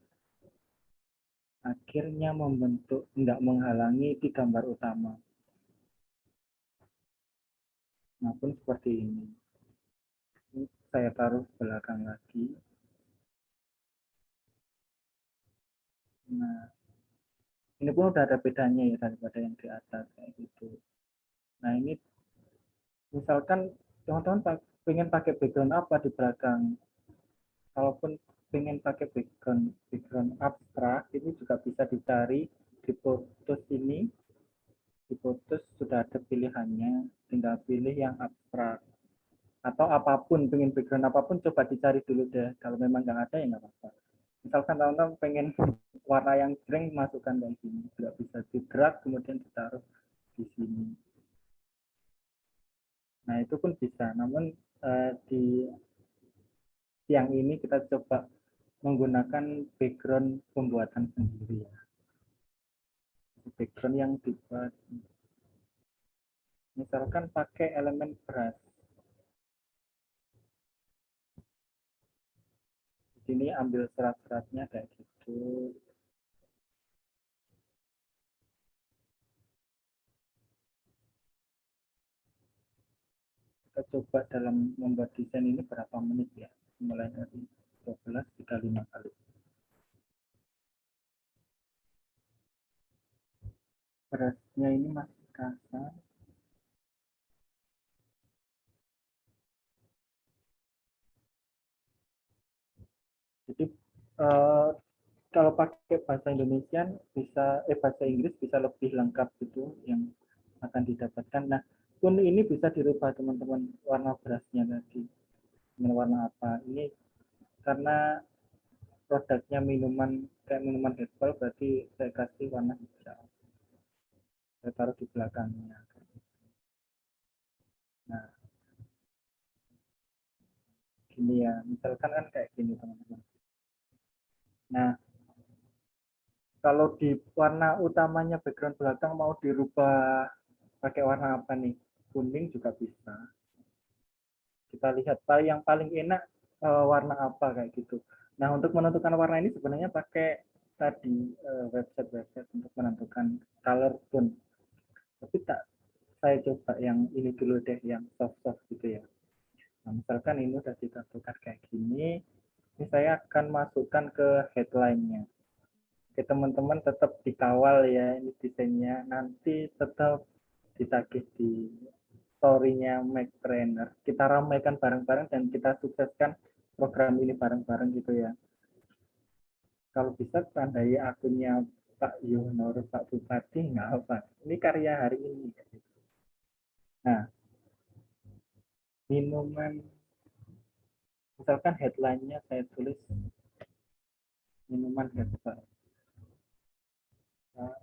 akhirnya membentuk, tidak menghalangi di gambar utama. Maupun seperti ini. Ini saya taruh belakang lagi. Nah, ini pun udah ada bedanya ya daripada yang di atas kayak gitu. Nah, ini misalkan teman-teman pengen pakai background apa di belakang. Kalaupun pengen pakai background abstrak, ini juga bisa dicari di Photos ini. Di Photos sudah ada pilihannya, tinggal pilih yang abstrak. Atau apapun, pengen background apapun, coba dicari dulu deh. Kalau memang nggak ada, ya nggak apa-apa. Misalkan teman-teman pengen warna yang jreng, masukkan dari sini. Juga bisa di-drag, kemudian ditaruh di sini. Nah, itu pun bisa. Namun di siang ini kita coba menggunakan background pembuatan sendiri ya. Background yang dibuat. Misalkan pakai elemen brush. Di sini ambil serat-seratnya kayak gitu. Kita coba dalam membuat desain ini berapa menit ya. Mulai dari 12 hingga 5 kali. Brushnya ini masih kasar. Jadi kalau pakai bahasa Indonesia bisa bahasa Inggris bisa lebih lengkap gitu yang akan didapatkan. Nah, pun ini bisa dirubah teman-teman warna brushnya tadi. Dengan warna apa? Ini karena produknya minuman kayak minuman herbal, berarti saya kasih warna hijau. Saya taruh di belakangnya. Nah, gini ya, misalkan kan kayak gini teman-teman. Nah, kalau di warna utamanya background belakang mau dirubah pakai warna apa nih? Kuning juga bisa. Kita lihat yang paling enak warna apa kayak gitu. Nah, untuk menentukan warna ini sebenarnya pakai tadi website-website untuk menentukan color tone. Tapi saya coba yang ini dulu deh, yang soft-soft gitu ya. Nah, misalkan ini udah ditentukan kayak gini, ini saya akan masukkan ke headline-nya. Oke, teman-teman tetap dikawal ya ini desainnya, nanti tetap ditagih di story-nya Mac Trainer. Kita ramaikan bareng-bareng dan kita sukseskan program ini bareng-bareng gitu ya. Kalau bisa tandai akunnya Pak Yunor, Pak Bupati, nggak apa. Ini karya hari ini. Nah, minuman, misalkan headline-nya saya tulis minuman herbal. Nah,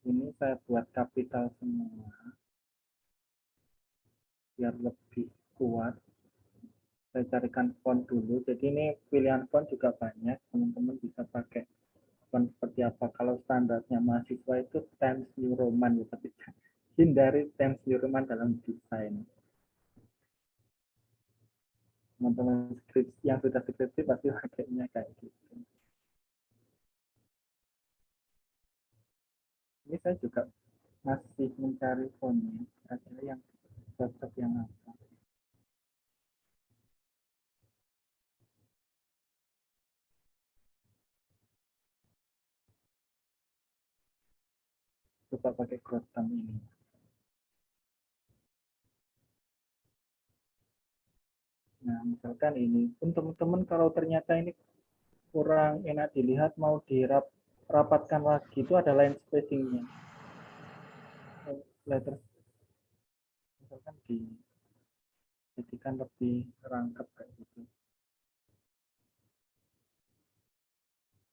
ini saya buat kapital semua biar lebih kuat. Saya carikan font dulu. Jadi ini pilihan font juga banyak. Teman-teman bisa pakai font seperti apa. Kalau standarnya mahasiswa itu Times New Roman, tapi hindari Times New Roman dalam desain. Teman-teman yang sudah skripsi pasti pakainya kayak gitu. Ini saya juga masih mencari fontnya, kira-kira yang cocok yang apa. Coba pakai Gotham ini. Nah, misalkan ini, pun teman-teman kalau ternyata ini kurang enak dilihat, mau dirapatkan lagi, itu ada line spacing-nya. Letter, misalkan dijadikan lebih rangkap kayak gitu.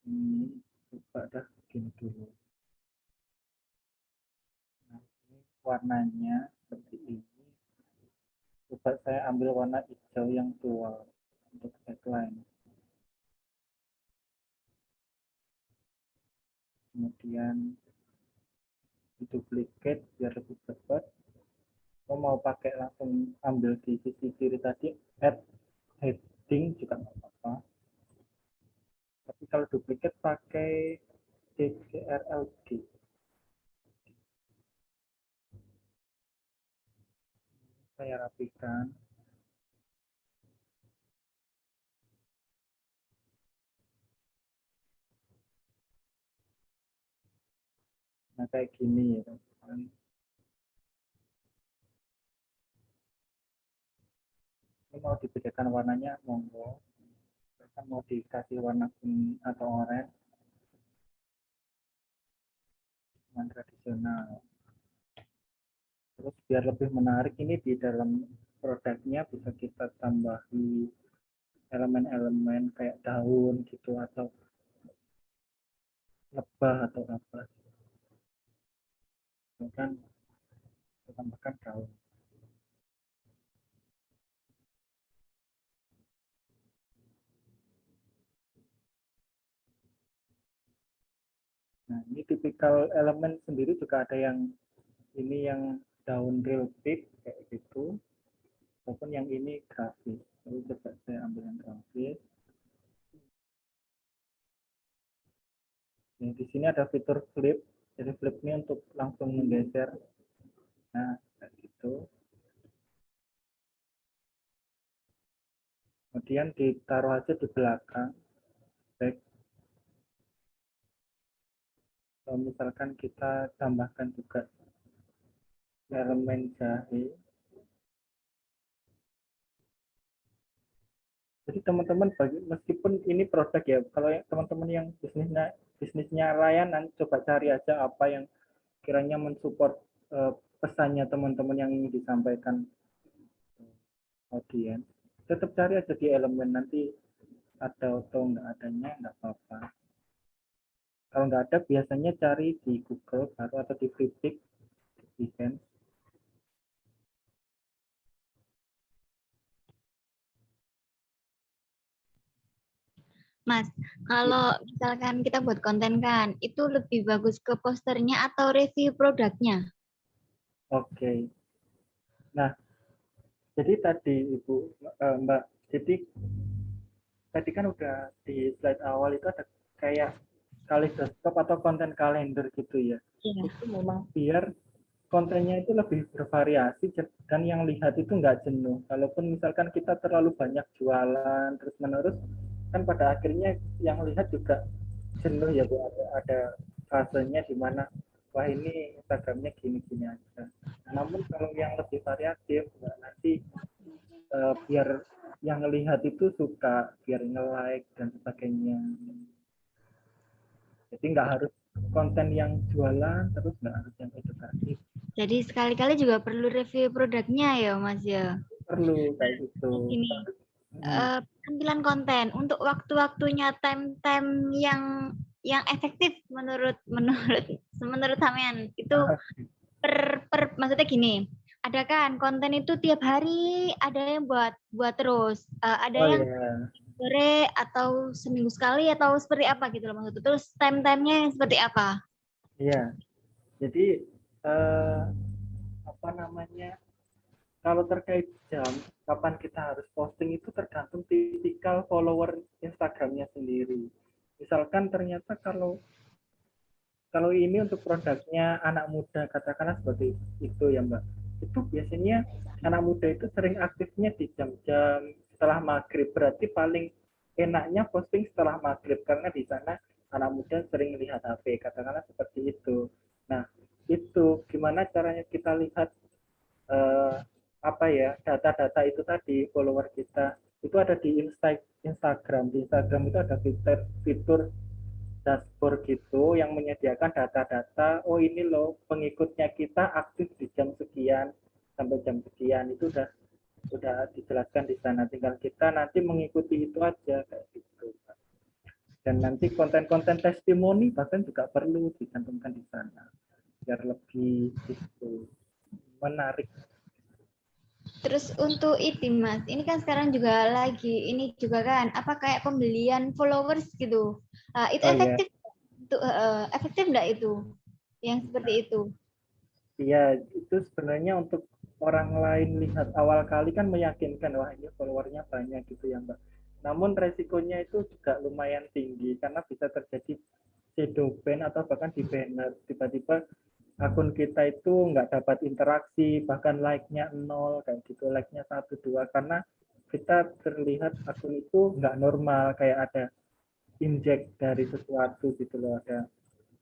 Ini coba dah gini dulu. Nah, ini warnanya seperti ini. Coba saya ambil warna hijau yang tua untuk headline. Kemudian duplicate biar lebih cepat. Kalau mau pakai langsung ambil di sisi kiri tadi, add heading juga nggak apa-apa. Tapi kalau duplicate pakai CTRL-D. Saya rapikan. Nah, kayak gini ya, teman-teman. Ini mau dibedakan warnanya, monggo. Kita mau dikasih warna kuning atau oranye, yang tradisional. Terus biar lebih menarik, ini di dalam produknya bisa kita tambahi elemen-elemen kayak daun gitu atau lebah atau apa. Kan kita tambahkan daun. Nah, ini tipikal elemen sendiri juga ada yang ini yang daun real big kayak gitu, ataupun yang ini grafis. Jadi coba saya ambil yang grafis. Nah, di sini ada fitur flip, jadi flip ini untuk langsung menggeser. Nah, kayak gitu. Kemudian ditaruh aja di belakang. Baik. Kalau misalkan kita tambahkan juga elemen jahe. Jadi teman-teman meskipun ini produk ya, kalau teman-teman yang bisnisnya layanan, coba cari aja apa yang kiranya mensupport pesannya teman-teman yang ingin disampaikan audiens. Tetap cari aja di elemen, nanti ada atau nggak adanya nggak apa-apa. Kalau nggak ada biasanya cari di Google baru atau di Flippic, di Behance. Mas, kalau misalkan kita buat konten kan, itu lebih bagus ke posternya atau review produknya? Oke. Nah, jadi tadi Ibu Mbak, jadi tadi kan udah di slide awal itu ada kayak kaleidoskop atau konten kalender gitu ya. Iya. Itu memang biar kontennya itu lebih bervariasi dan yang lihat itu nggak jenuh. Kalaupun misalkan kita terlalu banyak jualan terus-menerus, kan pada akhirnya yang lihat juga jenuh ya Bu. Ada fasenya di mana wah ini Instagramnya gini-gini aja. Namun kalau yang lebih variatif, nanti biar yang lihat itu suka, biar nge-like dan sebagainya. Jadi nggak harus konten yang jualan, terus nggak harus yang edukatif. Jadi sekali-kali juga perlu review produknya ya Mas ya. Perlu kayak gitu. Gini, Hmm. tampilan konten untuk waktu-waktunya time-time yang efektif menurut sampean itu maksudnya gini, ada kan konten itu tiap hari ada yang buat terus, ada Oh yang ya, sore atau seminggu sekali atau seperti apa gitu loh maksudnya. Terus time-timenya seperti apa? iya. Jadi apa namanya? Kalau terkait jam, kapan kita harus posting itu tergantung tipikal follower Instagramnya sendiri. Misalkan ternyata kalau ini untuk produknya anak muda, katakanlah seperti itu ya Mbak. Itu biasanya anak muda itu sering aktifnya di jam-jam setelah maghrib. Berarti paling enaknya posting setelah maghrib karena di sana anak muda sering lihat HP, katakanlah seperti itu. Nah, itu gimana caranya kita lihat eh, apa ya data-data itu tadi follower kita itu ada di Instagram. Di Instagram itu ada fitur dashboard gitu yang menyediakan data-data. Oh ini loh pengikutnya kita aktif di jam sekian sampai jam sekian, itu udah dijelaskan di sana. Tinggal kita nanti mengikuti itu aja kayak gitu. Dan nanti konten-konten testimoni bahkan juga perlu dicantumkan di sana biar lebih itu menarik. Terus untuk itu Mas, ini kan sekarang juga lagi ini juga kan apa kayak pembelian followers gitu. Itu Oh ya, efektif enggak itu? Yang seperti itu. iya itu sebenarnya untuk orang lain lihat awal kali kan meyakinkan, wah ini followernya banyak gitu ya Mbak. Namun resikonya itu juga lumayan tinggi karena bisa terjadi shadow ban atau bahkan di banner. Tiba-tiba akun kita itu nggak dapat interaksi, bahkan like-nya 0 kayak gitu, like-nya 1, 2 karena kita terlihat akun itu nggak normal, kayak ada injek dari sesuatu gitu loh, ada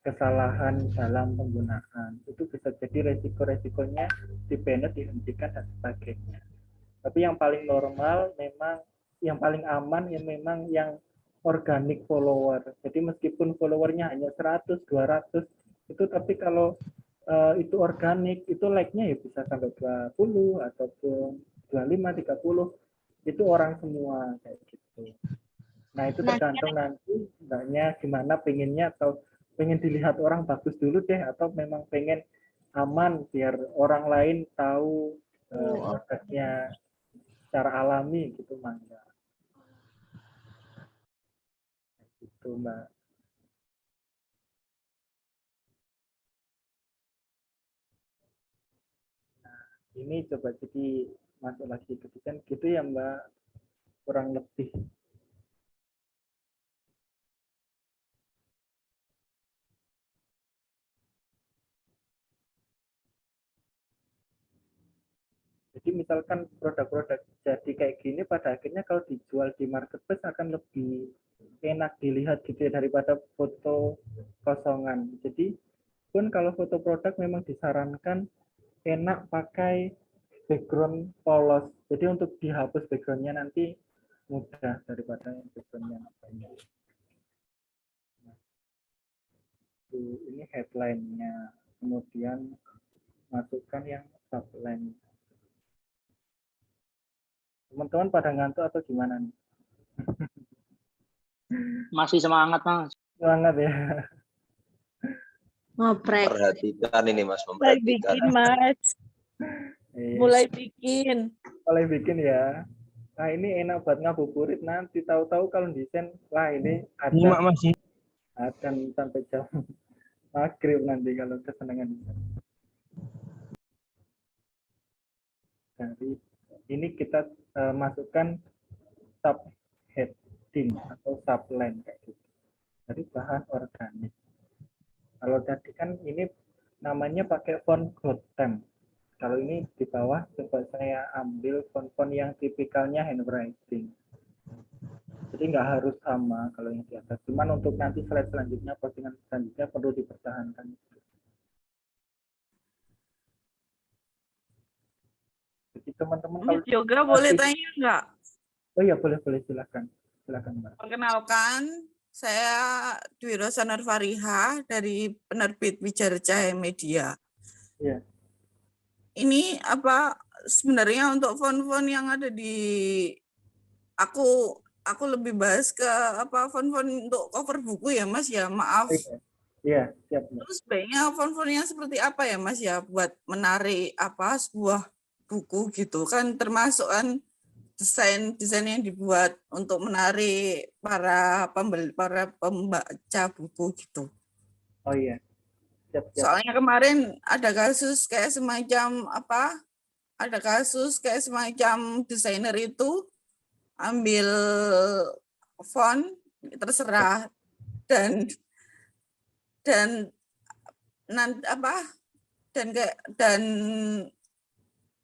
kesalahan dalam penggunaan. Itu bisa jadi resiko-resikonya di banned, dihentikan dan sebagainya. Tapi yang paling normal memang yang paling aman yang memang yang organik follower. Jadi meskipun followernya hanya 100, 200 itu, tapi kalau itu organik itu like-nya ya bisa sampai 20 ataupun 25, 30 itu orang semua kayak gitu. Nah, itu Nah, tergantung nanti mbaknya gimana pengennya, atau pengen dilihat orang bagus dulu deh, atau memang pengen aman biar orang lain tahu produknya secara alami gitu mangga. Gitu Mbak. Ini coba jadi masuk lagi ke desain gitu ya Mbak, kurang lebih. Jadi misalkan produk-produk jadi kayak gini pada akhirnya kalau dijual di marketplace akan lebih enak dilihat gitu ya daripada foto kosongan. Jadi pun kalau foto produk memang disarankan enak pakai background polos. Jadi untuk dihapus backgroundnya nanti mudah daripada yang backgroundnya banyak. Ini headline-nya. Kemudian masukkan yang subline. Teman-teman pada ngantuk atau gimana nih? Masih semangat, Mas. Semangat ya. Ngoprek. Perhatikan ini Mas, Mulai memperhatikan. bikin, Mas. Mulai bikin. Mulai bikin ya. Nah ini enak buat ngabuburit nanti. Tahu-tahu kalau desain, wah ini akan sampai jam maghrib nanti kalau kesenangan desain. Jadi ini kita masukkan subheading atau subline kayak gitu. Jadi bahan organik. Kalau tadi kan ini namanya pakai font Gotham. Kalau ini di bawah coba saya ambil font-font yang tipikalnya handwriting. Jadi nggak harus sama kalau yang di atas. Cuman untuk nanti slide selanjutnya, postingan selanjutnya perlu dipertahankan. Jadi teman-teman kalau Yoga boleh tanya nggak? oh iya boleh silakan Mbak. Perkenalkan, Saya Dwi Rosa Nurfariha dari penerbit Wijaya Cahaya Media. Iya. Ini apa sebenarnya untuk font-font yang ada di aku lebih bahas ke apa font-font untuk cover buku ya Mas ya, maaf. Iya, iya, siap, Mbak. Terus sebaiknya font-fontnya seperti apa ya Mas ya buat menarik apa sebuah buku gitu kan, termasuk kan desain yang dibuat untuk menarik para pembaca buku gitu. Oh iya, siap, siap. Soalnya kemarin ada kasus kayak semacam apa? Ada kasus kayak semacam desainer itu ambil font terserah dan nanti apa?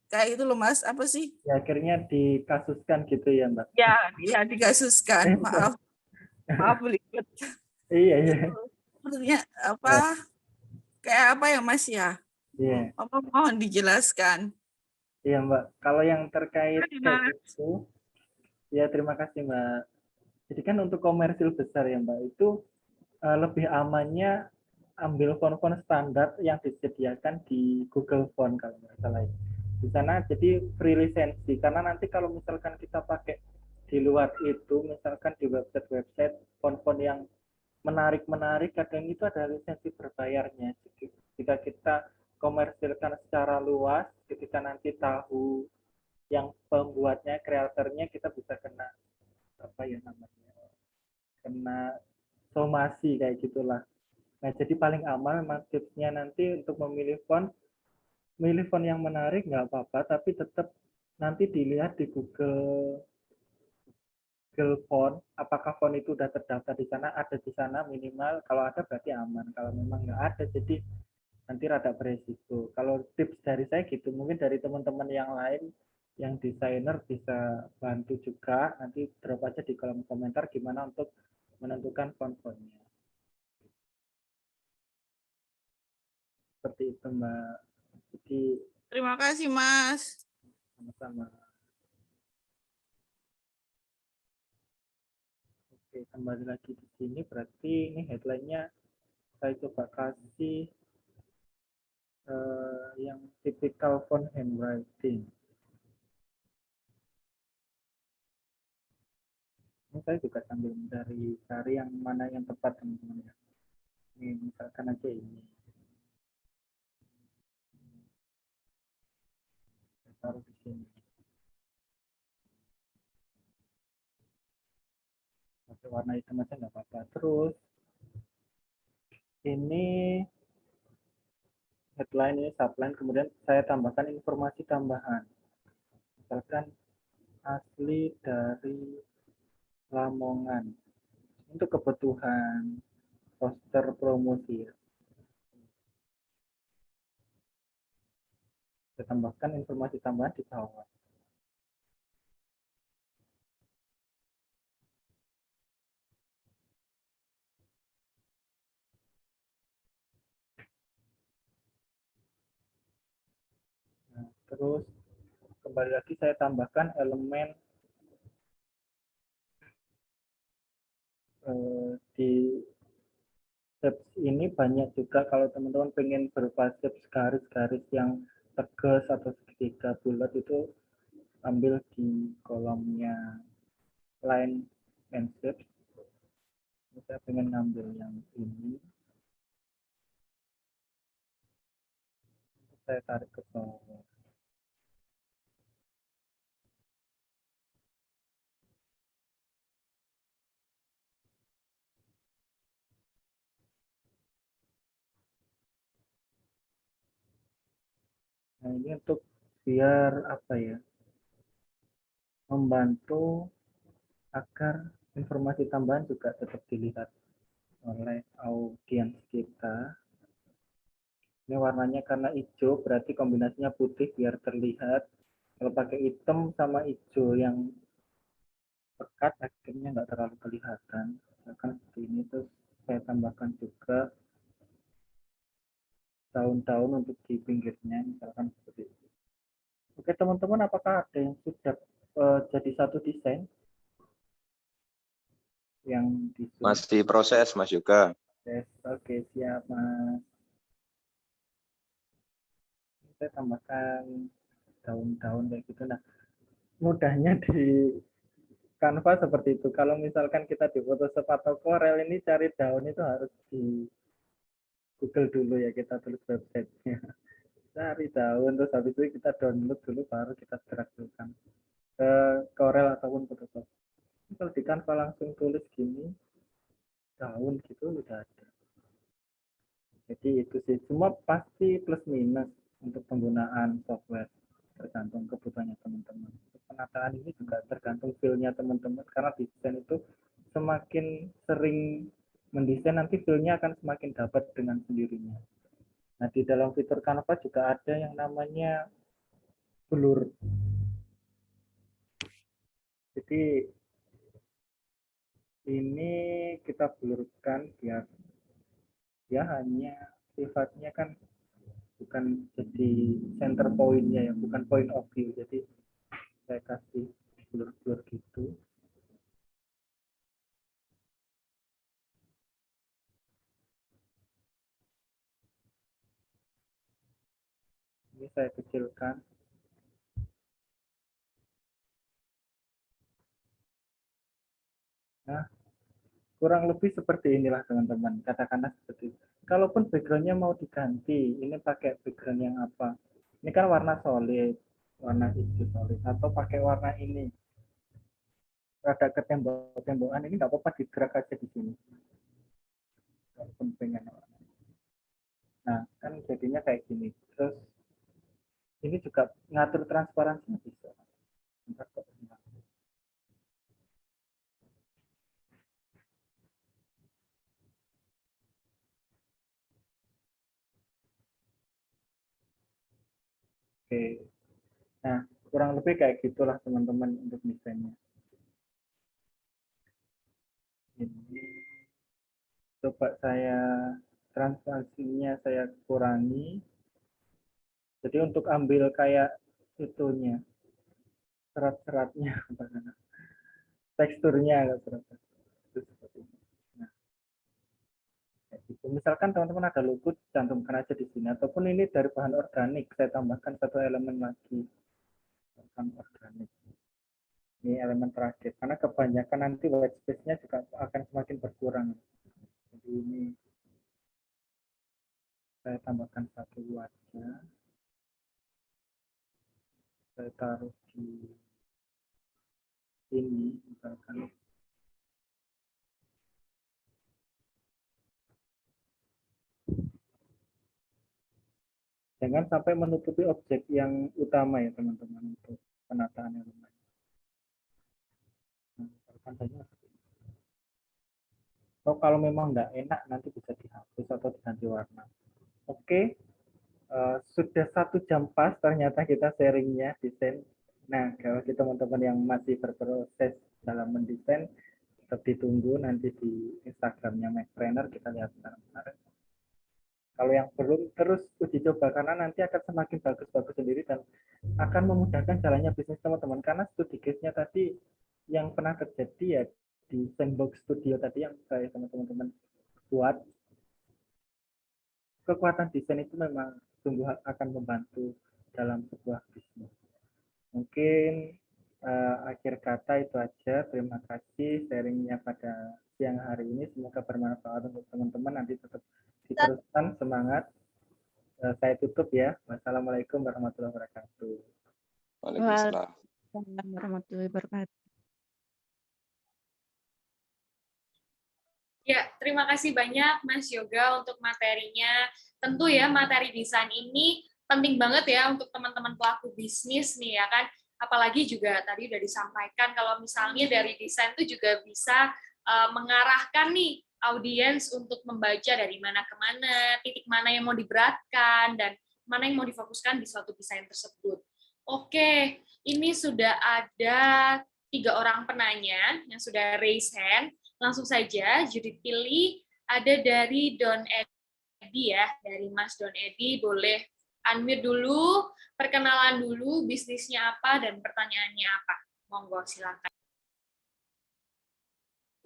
Kayak itu loh Mas, apa sih? Ya, akhirnya dikasuskan gitu ya, Mbak. Ya dikasuskan. Maaf belibet. Iya, iya. Maksudnya apa? Kayak apa ya Mas ya? Iya. Apa mohon dijelaskan? Iya, Mbak. Kalau yang terkait kayak gitu, ya terima kasih, Mbak. Jadi kan untuk komersil besar ya, Mbak, itu lebih amannya ambil font-font standar yang disediakan di Google Font kalau nggak salah ya. Di sana jadi free lisensi, karena nanti kalau misalkan kita pakai di luar itu, misalkan di website font-font yang menarik, kadang itu ada lisensi berbayarnya. Jadi jika kita komersilkan secara luas, ketika nanti tahu yang pembuatnya, kreatornya, kita bisa kena apa ya namanya, kena somasi kayak gitulah. Nah, jadi paling aman memang tipsnya nanti untuk memilih font yang menarik nggak apa-apa, tapi tetap nanti dilihat di Google Font, apakah font itu udah terdaftar di sana, ada di sana minimal, kalau ada berarti aman, kalau memang nggak ada jadi nanti rada beresiko. Kalau tips dari saya gitu, mungkin dari teman-teman yang lain yang desainer bisa bantu juga, nanti drop aja di kolom komentar gimana untuk menentukan font-fontnya. Seperti itu Mbak. Jadi Terima kasih Mas. sama-sama. Oke, kembali lagi di sini berarti ini headline-nya saya coba kasih yang typical font handwriting. Ini saya juga sambil cari yang mana yang tepat teman-teman ya. Ini misalkan aja ini. Saya taruh di sini. Pakai warna hitam aja nggak apa-apa. Terus ini headline, ini subline, kemudian saya tambahkan informasi tambahan. Misalkan asli dari Lamongan. Untuk kebutuhan poster promosi. Saya tambahkan informasi tambahan di bawah. Nah, terus kembali lagi saya tambahkan elemen di shapes ini banyak juga kalau teman-teman pengen berupa shapes garis-garis yang tegas atau segitiga bulat itu ambil di kolomnya line and shapes. Saya pengen ngambil yang ini, saya tarik ke bawah. Nah, ini untuk biar apa ya, membantu agar informasi tambahan juga tetap dilihat oleh audiens kita. Ini warnanya karena hijau, berarti kombinasinya putih biar terlihat. Kalau pakai hitam sama hijau yang pekat, akhirnya nggak terlalu kelihatan. Misalkan seperti ini, terus saya tambahkan juga daun-daun untuk di pinggirnya, misalkan seperti itu. Oke teman-teman, apakah ada yang sudah jadi satu desain? yang disusun. Masih proses, Mas Yoga. Oke, siap, Mas. Saya tambahkan daun-daun kayak gitu. Nah, mudahnya di Canva seperti itu. Kalau misalkan kita di Photoshop atau Corel ini cari daun itu harus di Google dulu ya, kita tulis websitenya. Cari daun, terus habis itu kita download dulu, baru kita drag-kan ke Corel ataupun Photoshop. Kalau di Canva langsung tulis gini, daun gitu udah ada. Jadi itu sih, cuma pasti plus minus untuk penggunaan software, tergantung kebutuhannya teman-teman. Penataan ini juga tergantung feel-nya teman-teman, karena desain itu semakin sering mendesain nanti feel-nya akan semakin dapat dengan sendirinya. Nah, di dalam fitur Canva juga ada yang namanya blur. Jadi ini kita blurkan biar ya hanya sifatnya kan bukan jadi center point-nya ya, bukan point of view. Jadi saya kasih blur-blur gitu. Ini saya kecilkan. Nah, kurang lebih seperti inilah teman-teman. Katakanlah seperti itu. Kalaupun background-nya mau diganti, ini pakai background yang apa? Ini kan warna solid, warna hijau solid, atau pakai warna ini. Rada ke tembok-tembokan, ini nggak apa-apa, di-drag aja di sini. Walaupun pengen warna. Nah, kan jadinya kayak gini. Terus ini juga ngatur transparansinya bisa. Oke. Nah, kurang lebih kayak gitulah teman-teman untuk desainnya. Jadi coba saya transparansinya saya kurangi. Jadi untuk ambil kayak itunya, serat-seratnya, teksturnya agak serat. Nah, kayak gitu. Misalkan teman-teman ada logo, cantumkan aja di sini. Ataupun ini dari bahan organik, saya tambahkan satu elemen lagi. Bahan organik. Ini elemen terakhir. Karena kebanyakan nanti white space-nya juga akan semakin berkurang. Jadi ini saya tambahkan satu wajah. Saya taruh di ini misalkan. Jangan sampai menutupi objek yang utama ya teman-teman untuk penataan elemen. So, kalau memang nggak enak nanti bisa dihapus atau diganti warna. Oke, sudah 1 jam pas ternyata kita sharingnya desain. Nah, kalau teman-teman yang masih berproses dalam mendesain, tetap ditunggu nanti di Instagramnya MacPreneur, kita lihat sekarang. Kalau yang belum, terus uji coba, karena nanti akan semakin bagus-bagus sendiri dan akan memudahkan jalannya bisnis teman-teman. Karena studi case-nya tadi yang pernah terjadi ya di Sandbox Studio tadi yang saya sama teman-teman buat, kekuatan desain itu memang sungguh akan membantu dalam sebuah bisnis. Mungkin akhir kata itu aja. Terima kasih sharingnya pada siang hari ini. Semoga bermanfaat untuk teman-teman. Nanti tetap diteruskan semangat. Saya tutup ya. Wassalamualaikum warahmatullahi wabarakatuh. Waalaikumsalam. Warahmatullahi wabarakatuh. Ya, terima kasih banyak Mas Yoga untuk materinya. Tentu ya materi desain ini penting banget ya untuk teman-teman pelaku bisnis nih ya kan. Apalagi juga tadi udah disampaikan kalau misalnya dari desain itu juga bisa mengarahkan nih audiens untuk membaca dari mana ke mana, titik mana yang mau diberatkan, dan mana yang mau difokuskan di suatu desain tersebut. Oke, ini sudah ada 3 orang penanya yang sudah raise hand. Langsung saja, Judith pilih ada dari Don Edi ya, dari Mas Don Edi, boleh unmute dulu, perkenalan dulu, bisnisnya apa, dan pertanyaannya apa. Monggo, silakan.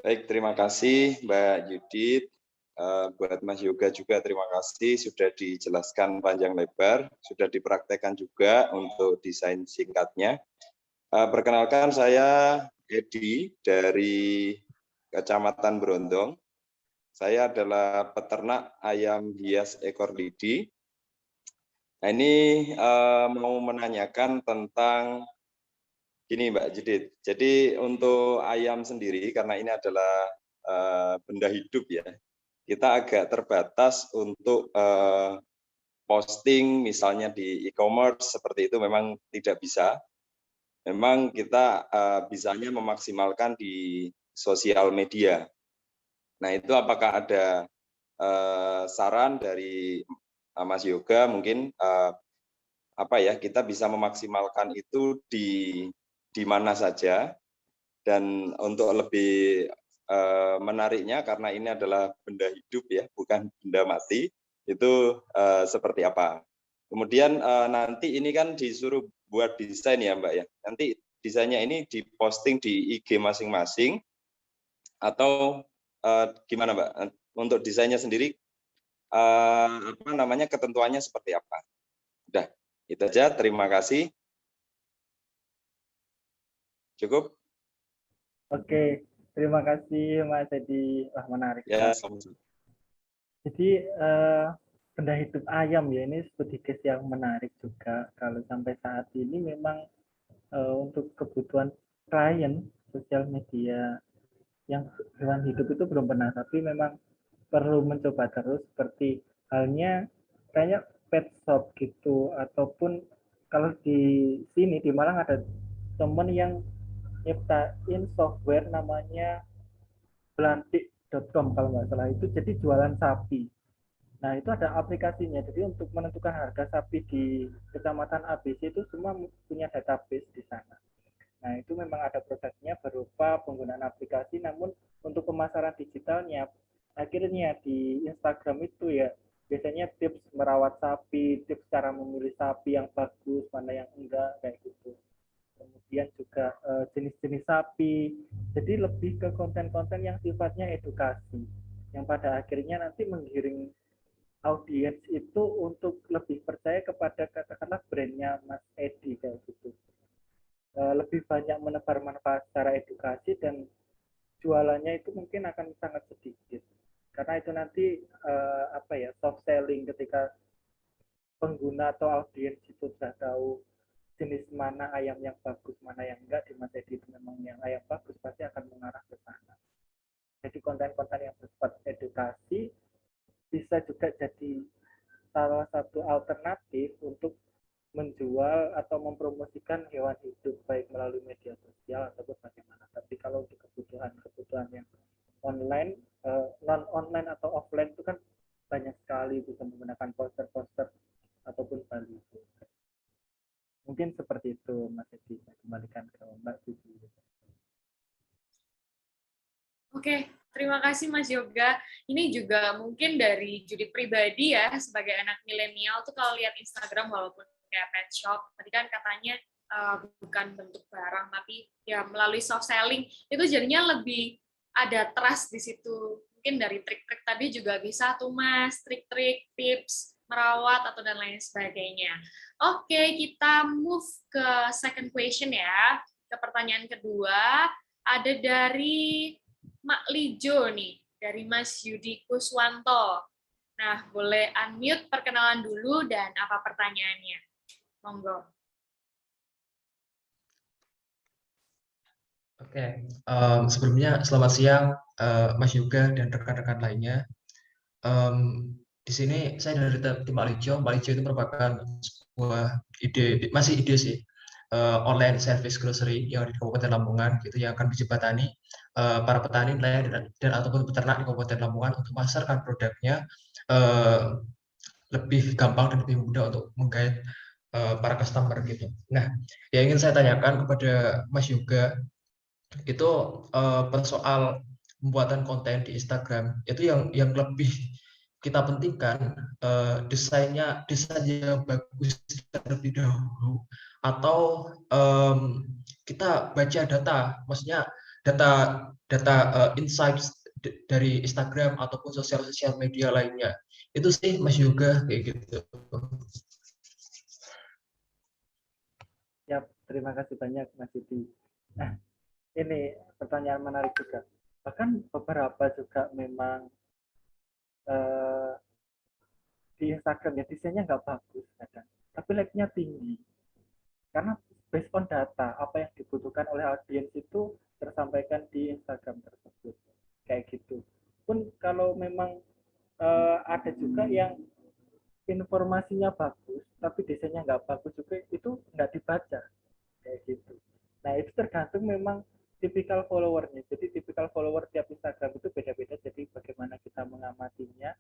Baik, terima kasih Mbak Yudit. Buat Mas Yoga juga terima kasih sudah dijelaskan panjang lebar, sudah dipraktekkan juga untuk desain singkatnya. Perkenalkan saya Edi dari Kecamatan Brondong. Saya adalah peternak ayam hias ekor lidi. Nah, ini mau menanyakan tentang gini Mbak Judit. Jadi untuk ayam sendiri karena ini adalah benda hidup ya, kita agak terbatas untuk posting misalnya di e-commerce seperti itu memang tidak bisa. Memang kita bisanya memaksimalkan di sosial media. Nah itu apakah ada saran dari Mas Yoga mungkin apa ya kita bisa memaksimalkan itu di mana saja dan untuk lebih menariknya karena ini adalah benda hidup ya bukan benda mati itu seperti apa. Kemudian nanti ini kan disuruh buat desain ya Mbak ya. Nanti desainnya ini diposting di IG masing-masing atau gimana Mbak? Untuk desainnya sendiri apa namanya ketentuannya seperti apa? Udah, itu aja. Terima kasih. Cukup? Oke, terima kasih Mas Edi. Wah, menarik. Ya, sama-sama. Jadi benda hidup ayam ya ini sedikit yang menarik juga kalau sampai saat ini memang untuk kebutuhan klien sosial media yang hewan hidup itu belum pernah, tapi memang perlu mencoba terus seperti halnya kayak pet shop gitu ataupun kalau di sini di Malang ada temen yang nyiptain software namanya belantik.com kalau nggak salah itu jadi jualan sapi. Nah, itu ada aplikasinya. Jadi untuk menentukan harga sapi di kecamatan ABC itu semua punya database di sana. Nah, itu memang ada prosesnya berupa penggunaan aplikasi, namun untuk pemasaran digitalnya, akhirnya di Instagram itu ya, biasanya tips merawat sapi, tips cara memilih sapi yang bagus, mana yang enggak, kayak gitu. Kemudian juga jenis-jenis sapi. Jadi lebih ke konten-konten yang sifatnya edukasi, yang pada akhirnya nanti menggiring audiens itu untuk lebih percaya kepada katakanlah brandnya Mas Edi kayak gitu. Lebih banyak menebar manfaat secara edukasi dan jualannya itu mungkin akan sangat sedikit karena itu nanti apa ya soft selling ketika pengguna atau audiens itu sudah tahu jenis mana ayam yang bagus mana yang enggak di Mas Edi itu memang yang ayam bagus pasti akan mengarah ke sana. Jadi konten-konten yang bersifat edukasi bisa juga jadi salah satu alternatif untuk menjual atau mempromosikan hewan hidup baik melalui media sosial ataupun bagaimana. Tapi kalau untuk kebutuhan yang online, non online atau offline itu kan banyak sekali bisa menggunakan poster-poster ataupun baliho. Mungkin seperti itu Mas Edi. Saya kembalikan ke Mbak Suci. Oke, terima kasih Mas Yoga. Ini juga mungkin dari Judit pribadi ya, sebagai anak milenial tuh kalau lihat Instagram walaupun kayak pet shop, tadi kan katanya bukan bentuk barang, tapi ya melalui soft selling, itu jadinya lebih ada trust di situ. Mungkin dari trik-trik tadi juga bisa tuh Mas, trik-trik, tips, merawat, atau dan lain sebagainya. Oke, kita move ke second question ya, ke pertanyaan kedua, ada dari Mak Lijo nih, dari Mas Yudi Kuswanto. Nah, boleh unmute perkenalan dulu dan apa pertanyaannya? Monggo. Oke, sebelumnya selamat siang Mas Yoga dan rekan-rekan lainnya. Di sini saya dari tim Mak Lijo. Mak Lijo itu merupakan sebuah masih ide sih, online service grocery yang di Kabupaten Lamongan gitu yang akan dijembatani para petani nelayan dan ataupun peternak di Kabupaten Lamongan untuk memasarkan produknya lebih gampang dan lebih mudah untuk menggait para customer gitu. Nah, yang ingin saya tanyakan kepada Mas Yoga itu persoal pembuatan konten di Instagram itu yang lebih kita pentingkan desain yang bagus terlebih dahulu atau kita baca data, maksudnya data data insights dari Instagram ataupun sosial media lainnya. Itu sih Mas Yoga kayak gitu. Ya, terima kasih banyak Mas Yudi. Nah, ini pertanyaan menarik juga. Bahkan beberapa juga memang di Instagram ya desainnya nggak bagus kadang, tapi like-nya tinggi. Karena based on data, apa yang dibutuhkan oleh audiens itu tersampaikan di Instagram tersebut. Kayak gitu. Pun kalau memang ada juga yang informasinya bagus, tapi desainnya nggak bagus juga, itu nggak dibaca. Kayak gitu. Nah, itu tergantung memang tipikal followernya. Jadi tipikal follower tiap Instagram itu beda-beda. Jadi bagaimana kita mengamatinya,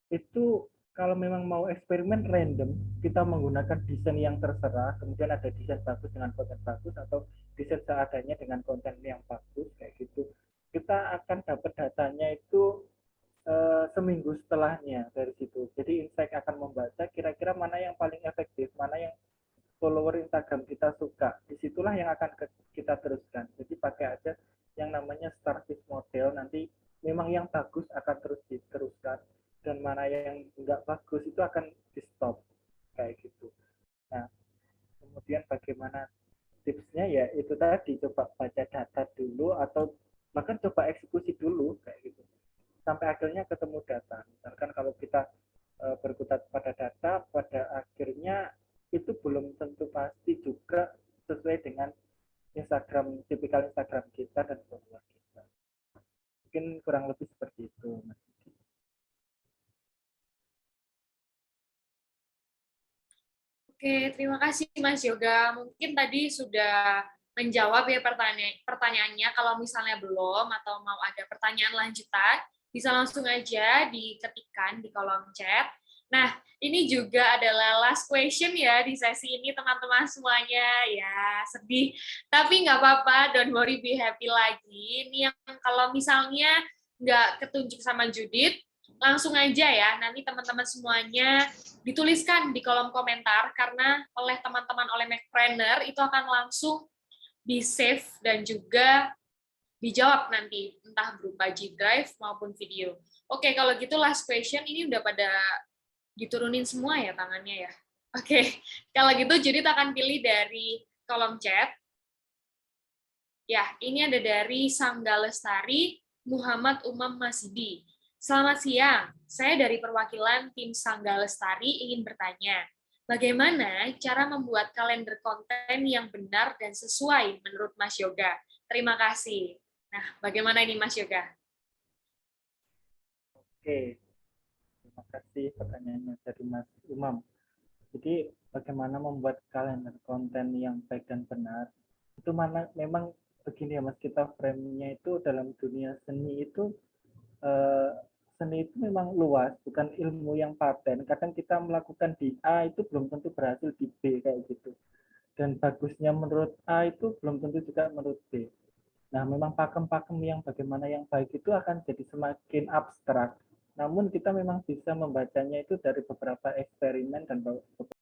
itu kalau memang mau eksperimen random, kita menggunakan desain yang terserah, kemudian ada desain bagus dengan konten bagus, atau desain seadanya dengan konten yang bagus, kayak gitu. Kita akan dapat datanya itu seminggu setelahnya dari situ. Jadi Insight akan membaca kira-kira mana yang paling efektif, mana yang follower Instagram kita suka. Disitulah yang akan kita teruskan. Jadi pakai aja yang namanya Starfish model, nanti memang yang bagus akan terus diteruskan, dan mana yang enggak bagus itu akan di stop, kayak gitu. Nah, kemudian bagaimana tipsnya, ya itu tadi, coba baca data dulu atau bahkan coba eksekusi dulu, kayak gitu, sampai akhirnya ketemu data. Misalkan kalau kita berkutat pada data, pada akhirnya itu belum tentu pasti juga sesuai dengan Instagram, tipikal Instagram kita dan follower kita. Mungkin kurang lebih seperti itu, Mas. Oke, terima kasih Mas Yoga. Mungkin tadi sudah menjawab ya pertanyaannya. Kalau misalnya belum atau mau ada pertanyaan lanjutan, bisa langsung aja diketikkan di kolom chat. Nah, ini juga adalah last question ya di sesi ini teman-teman semuanya. Ya, sedih. Tapi nggak apa-apa, don't worry, be happy lagi. Ini yang kalau misalnya nggak ketunjuk sama Judith, langsung aja ya, nanti teman-teman semuanya dituliskan di kolom komentar, karena oleh teman-teman oleh Macpreneur itu akan langsung di-save dan juga dijawab nanti, entah berupa G-Drive maupun video. Oke, kalau gitu last question, ini udah pada diturunin semua ya tangannya ya? Oke, kalau gitu Judith akan pilih dari kolom chat. Ya, ini ada dari Sangga Lestari, Muhammad Umam Masidi. Selamat siang, saya dari perwakilan tim Sangga Lestari ingin bertanya, bagaimana cara membuat kalender konten yang benar dan sesuai menurut Mas Yoga? Terima kasih. Nah, bagaimana ini Mas Yoga? Oke, terima kasih pertanyaannya dari Mas Umam. Jadi bagaimana membuat kalender konten yang baik dan benar? Itu mana memang begini ya Mas, kita frame-nya itu dalam dunia seni itu seni itu memang luas, bukan ilmu yang paten. Kadang kita melakukan di A itu belum tentu berhasil di B, kayak gitu. Dan bagusnya menurut A itu belum tentu juga menurut B. Nah, memang pakem-pakem yang bagaimana yang baik itu akan jadi semakin abstrak. Namun kita memang bisa membacanya itu dari beberapa eksperimen dan beberapa